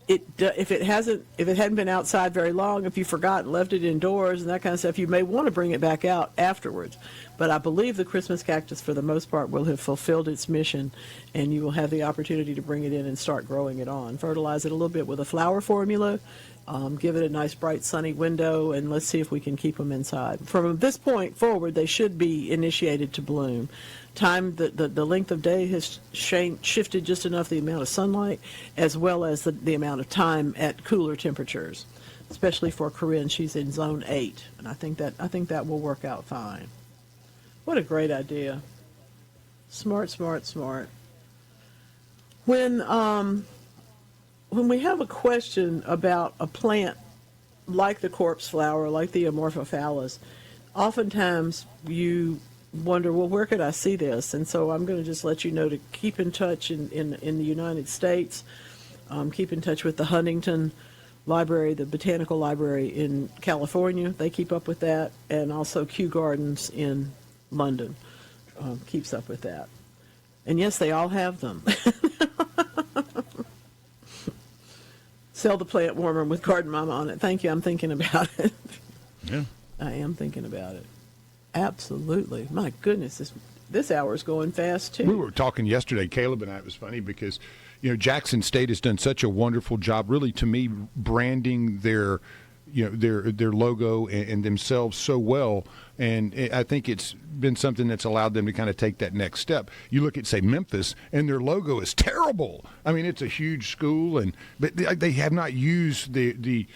if it hadn't been outside very long, if you forgot and left it indoors and that kind of stuff, you may want to bring it back out afterwards. But I believe the Christmas cactus, for the most part, will have fulfilled its mission, and you will have the opportunity to bring it in and start growing it on. Fertilize it a little bit with a flower formula, give it a nice bright sunny window, and let's see if we can keep them inside. From this point forward, they should be initiated to bloom. The length of day has shifted just enough, the amount of sunlight, as well as the amount of time at cooler temperatures, especially for Corinne. She's in zone 8, and I think that will work out fine. What a great idea. Smart, smart, smart. When we have a question about a plant like the corpse flower, like the Amorphophallus, oftentimes you wonder, well, where could I see this? And so I'm going to just let you know to keep in touch in the United States. Keep in touch with the Huntington Library, the Botanical Library in California. They keep up with that. And also Kew Gardens in London keeps up with that. And yes, they all have them. Sell the plant warmer with Garden Mama on it. Thank you. I'm thinking about it. Yeah. I am thinking about it. Absolutely. My goodness, this hour is going fast, too. We were talking yesterday, Caleb and I. It was funny because, Jackson State has done such a wonderful job, really, to me, branding their logo and themselves so well. And I think it's been something that's allowed them to kind of take that next step. You look at, say, Memphis, and their logo is terrible. I mean, it's a huge school, but they have not used the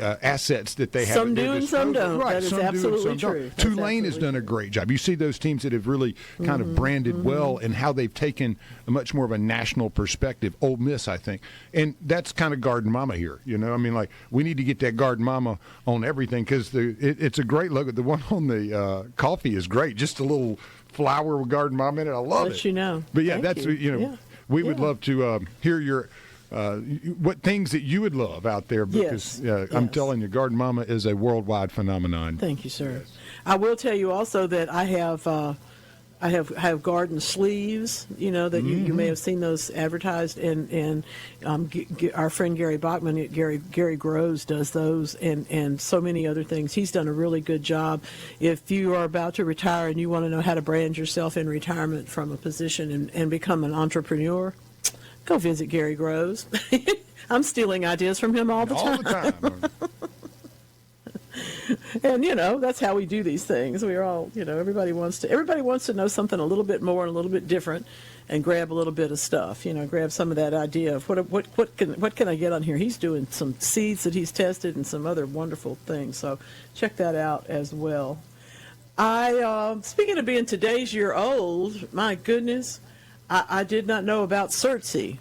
assets that they have. Some do and some don't. Right, that is some absolutely do and some true. don't. Tulane has done a great job. You see those teams that have really kind of branded well and how they've taken a much more of a national perspective. Ole Miss, I think. And that's kind of Garden Mama here. I mean, like, we need to get that Garden Mama on everything because it's a great logo. The one on the coffee is great. Just a little flower with Garden Mama in it. I love it. But yeah, that's, we would love to hear your what things that you would love out there, because I'm telling you, Garden Mama is a worldwide phenomenon. Thank you, sir. Yes. I will tell you also that I have garden sleeves, that you may have seen those advertised, and our friend Gary Bachman at Gary Groves does those, and so many other things. He's done a really good job. If you are about to retire and you want to know how to brand yourself in retirement from a position and become an entrepreneur, go visit Gary Groves. I'm stealing ideas from him all the time. And that's how we do these things. We're all, everybody wants to know something a little bit more and a little bit different, and grab a little bit of stuff. Grab some of that idea of what can I get on here. He's doing some seeds that he's tested and some other wonderful things. So check that out as well. Speaking of being today's year old, my goodness. I did not know about CERTC.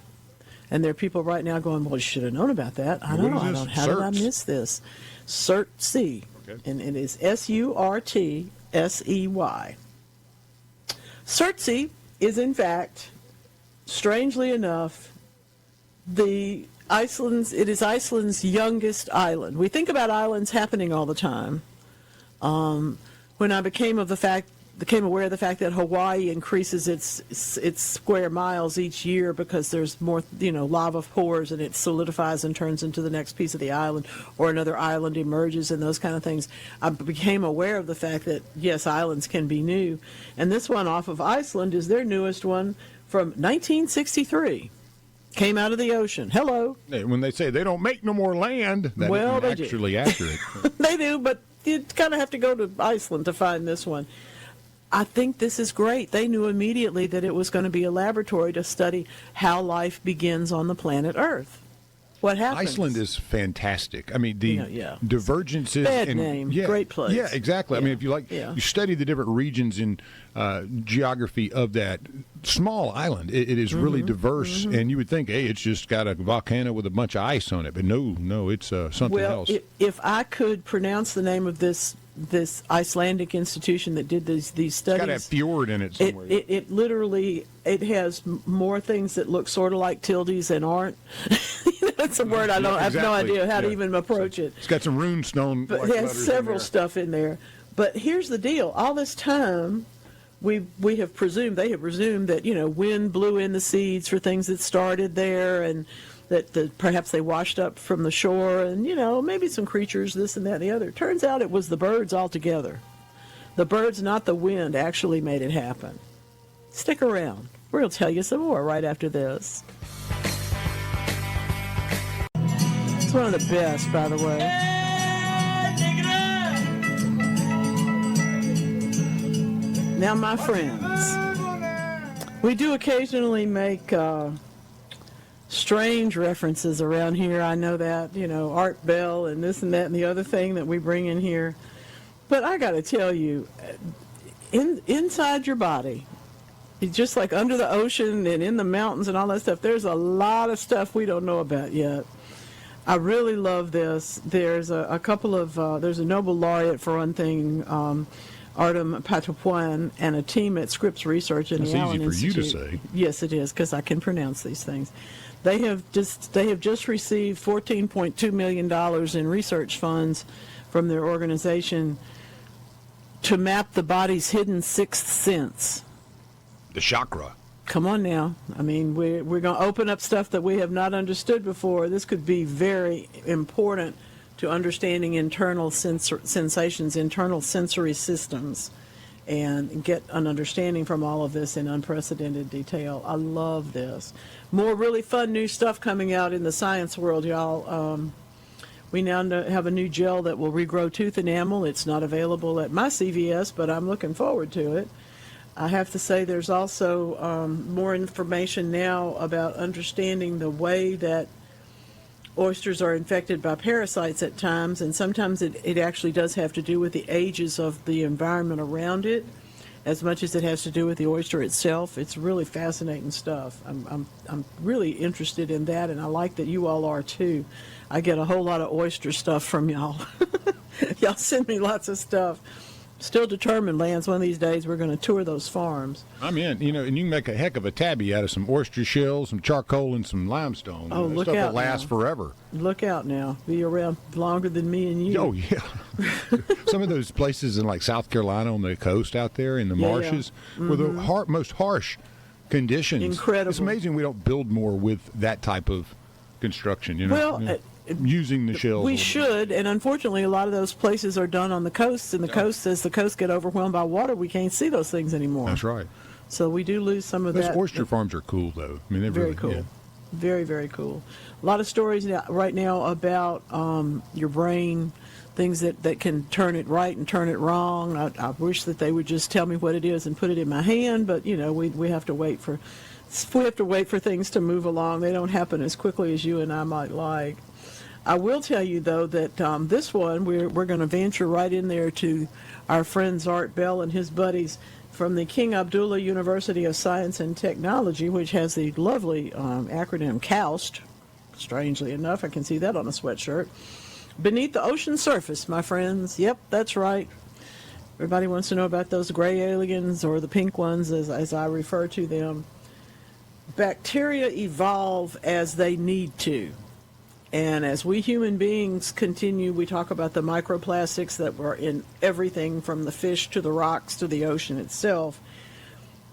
And there are people right now going, well, you should have known about that. I don't know. How did I miss this? CERTC. Okay. And it is SURTSEY. CERTC is, in fact, strangely enough, it is Iceland's youngest island. We think about islands happening all the time. When I became aware of the fact that Hawaii increases its square miles each year because there's more, lava pours and it solidifies and turns into the next piece of the island, or another island emerges and those kind of things. I became aware of the fact that, yes, islands can be new. And this one off of Iceland is their newest one from 1963. Came out of the ocean. Hello. When they say they don't make no more land, that isn't actually accurate. They do, but you kind of have to go to Iceland to find this one. I think this is great. They knew immediately that it was going to be a laboratory to study how life begins on the planet Earth. What happens? Iceland is fantastic. I mean, the divergences. Bad name. Great place. Yeah, exactly. I mean, if you you study the different regions in geography of that small island, it is really diverse. And you would think, hey, it's just got a volcano with a bunch of ice on it. But no, it's something else. Well, if I could pronounce the name of this Icelandic institution that did these studies. It's got a fjord in it somewhere. It literally has more things that look sort of like tildes and aren't. That's a word I have no idea how to even approach it. It's got some rune stone. But it has several stuff in there. But here's the deal. All this time, they have presumed that wind blew in the seeds for things that started there, and that perhaps they washed up from the shore, and maybe some creatures, this and that and the other. Turns out it was the birds altogether. The birds, not the wind, actually made it happen. Stick around. We're going to tell you some more right after this. It's one of the best, by the way. Now, my friends, we do occasionally make strange references around here. I know that, Art Bell and this and that and the other thing that we bring in here. But I got to tell you, inside your body, just like under the ocean and in the mountains and all that stuff, there's a lot of stuff we don't know about yet. I really love this. There's a couple of, there's a Nobel laureate for one thing, Artem Patopuan, and a team at Scripps Research in the Allen Institute. That's easy for you to say. Yes, it is, because I can pronounce these things. They have just received $14.2 million in research funds from their organization to map the body's hidden sixth sense. The chakra. Come on now. I mean, we're going to open up stuff that we have not understood before. This could be very important to understanding internal sensations, internal sensory systems, and get an understanding from all of this in unprecedented detail. I love this. More really fun new stuff coming out in the science world, y'all. We now have a new gel that will regrow tooth enamel. It's not available at my CVS, but I'm looking forward to it. I have to say there's also more information now about understanding the way that oysters are infected by parasites at times, and sometimes it actually does have to do with the ages of the environment around it as much as it has to do with the oyster itself. It's really fascinating stuff. I'm really interested in that, and I like that you all are too. I get a whole lot of oyster stuff from y'all. Y'all send me lots of stuff. Still determined, Lance, one of these days we're going to tour those farms. I'm in, and you can make a heck of a tabby out of some oyster shells, some charcoal, and some limestone. Oh, look stuff out that lasts now. Forever. Look out now. Be around longer than me and you. Oh, yeah. Some of those places in, like, South Carolina on the coast out there in the marshes were the most harsh conditions. Incredible. It's amazing we don't build more with that type of construction, Well, using the shells. We should, and unfortunately, a lot of those places are done on the coast, and as the coast get overwhelmed by water, we can't see those things anymore. That's right. So we do lose some of those that. Those oyster farms are cool, though. I mean, they're very really cool. Yeah. Very, very cool. A lot of stories right now about your brain, things that can turn it right and turn it wrong. I wish that they would just tell me what it is and put it in my hand, but we have to wait for things to move along. They don't happen as quickly as you and I might like. I will tell you, though, that this one, we're going to venture right in there to our friends Art Bell and his buddies from the King Abdullah University of Science and Technology, which has the lovely acronym KAUST. Strangely enough, I can see that on a sweatshirt. Beneath the ocean surface, my friends. Yep, that's right. Everybody wants to know about those gray aliens, or the pink ones, as I refer to them. Bacteria evolve as they need to. And as we human beings continue, we talk about the microplastics that were in everything from the fish to the rocks to the ocean itself.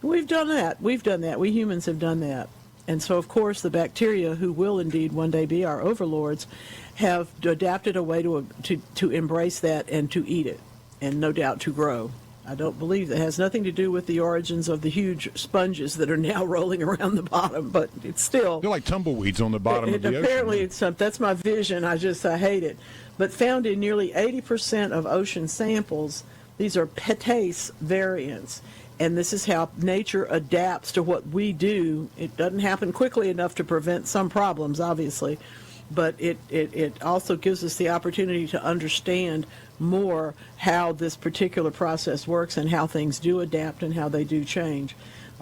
We've done that. We humans have done that. And so, of course, the bacteria, who will indeed one day be our overlords, have adapted a way to embrace that and to eat it, and no doubt to grow. I don't believe that has nothing to do with the origins of the huge sponges that are now rolling around the bottom, but it's still... They're like tumbleweeds on the bottom of the ocean. Apparently, that's my vision. I hate it. But found in nearly 80% of ocean samples, these are petase variants. And this is how nature adapts to what we do. It doesn't happen quickly enough to prevent some problems, obviously, but it also gives us the opportunity to understand more how this particular process works and how things do adapt and how they do change.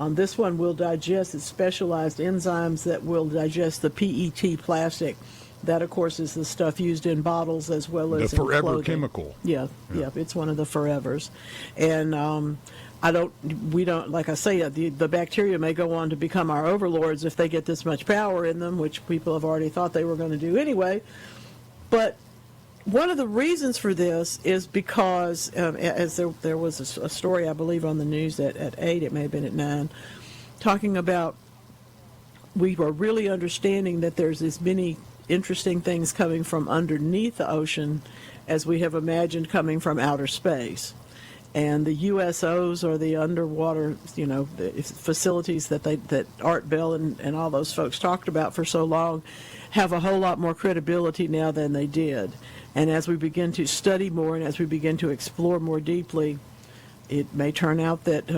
This one will digest, it's specialized enzymes that will digest the PET plastic. That, of course, is the stuff used in bottles as well as the forever clothing. chemical. Yeah, it's one of the forevers. And we don't, like I say, the bacteria may go on to become our overlords if they get this much power in them, which people have already thought they were going to do anyway. But one of the reasons for this is because, as there was a story, I believe, on the news at 8, it may have been at 9, talking about we were really understanding that there's as many interesting things coming from underneath the ocean as we have imagined coming from outer space. And the USOs, or the underwater, the facilities that Art Bell and all those folks talked about for so long, have a whole lot more credibility now than they did. And as we begin to study more and as we begin to explore more deeply, it may turn out that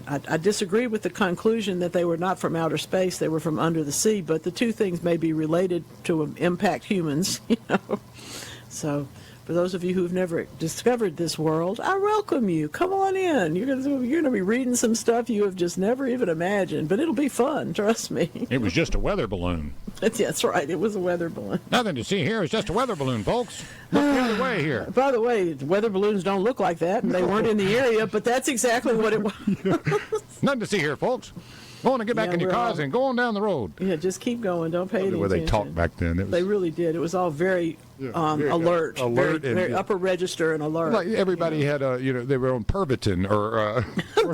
I disagree with the conclusion that they were not from outer space, they were from under the sea, but the two things may be related to impact humans, So for those of you who've never discovered this world, I welcome you. Come on in. You're going to be reading some stuff you have just never even imagined, but it'll be fun, trust me. It was just a weather balloon. That's right. It was a weather balloon. Nothing to see here. It's just a weather balloon, folks. Look the other way here. By the way, weather balloons don't look like that, and they weren't in the area, but that's exactly what it was. Nothing to see here, folks. Go on and get back in your cars and go on down the road. Yeah, just keep going. Don't pay any Where attention. they talked back then. They really did. It was all very alert, very upper register and alert. Like everybody had they were on Pervitin or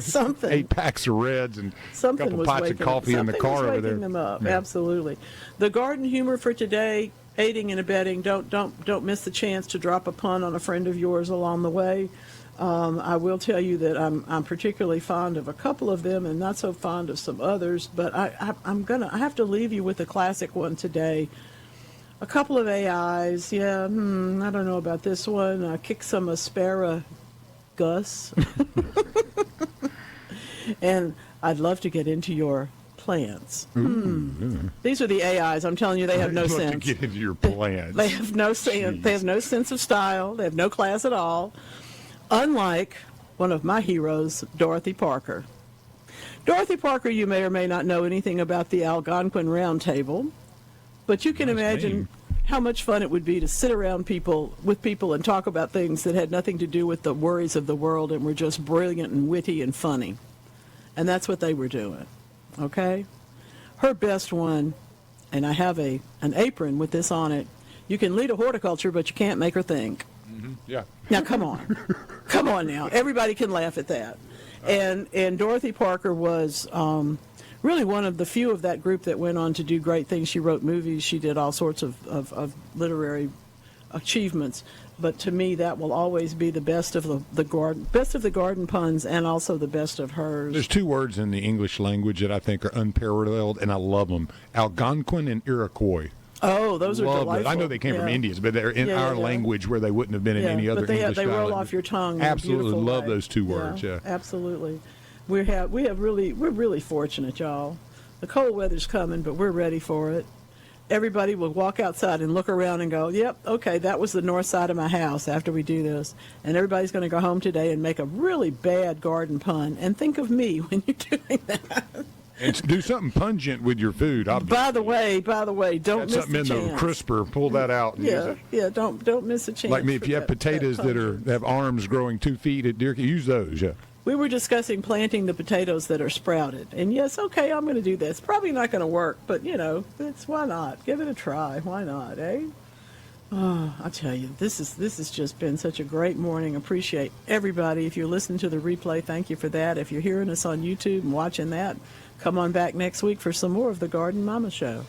something. 8 packs of Reds and something a couple was pots of coffee in the car over there. Them up. Yeah. Absolutely. The garden humor for today: aiding and abetting. Don't miss the chance to drop a pun on a friend of yours along the way. I will tell you that I'm particularly fond of a couple of them and not so fond of some others. But I have to leave you with a classic one today. A couple of AIs, I don't know about this one. Kick some asparagus. And I'd love to get into your plants. These are the AIs. I'm telling you, they have no sense. To get into your plants. They have no sense. They have no sense of style. They have no class at all. Unlike one of my heroes, Dorothy Parker. Dorothy Parker, you may or may not know anything about the Algonquin Round Table. But you can imagine how much fun it would be to sit around with people and talk about things that had nothing to do with the worries of the world and were just brilliant and witty and funny. And that's what they were doing. Okay? Her best one, and I have an apron with this on it. You can lead a horticulture, but you can't make her think. Mm-hmm. Yeah. Now, come on. Come on now. Everybody can laugh at that. And Dorothy Parker was really one of the few of that group that went on to do great things. She wrote movies. She did all sorts of literary achievements. But to me, that will always be the best of the garden puns, and also the best of hers. There's 2 words in the English language that I think are unparalleled, and I love them: Algonquin and Iroquois. Oh, those are delightful. I know they came from Indians, but they're in our language where they wouldn't have been in any other English they roll language. off your tongue. Absolutely love way. those 2 words. Yeah, absolutely. We're really fortunate, y'all. The cold weather's coming, but we're ready for it. Everybody will walk outside and look around and go, "Yep, okay, that was the north side of my house." After we do this, and everybody's going to go home today and make a really bad garden pun, and think of me when you're doing that. And do something pungent with your food. Obviously. By the way, don't miss something the in chance. the crisper. Pull that out. And use it. Don't miss a chance. Like me, if you have potatoes that have arms growing 2 feet at deer, use those. Yeah. We were discussing planting the potatoes that are sprouted, and yes, okay, I'm going to do this. Probably not going to work, but why not? Give it a try. Why not, eh? Oh, I tell you, this has just been such a great morning. Appreciate everybody. If you're listening to the replay, thank you for that. If you're hearing us on YouTube and watching that, come on back next week for some more of the Garden Mama Show.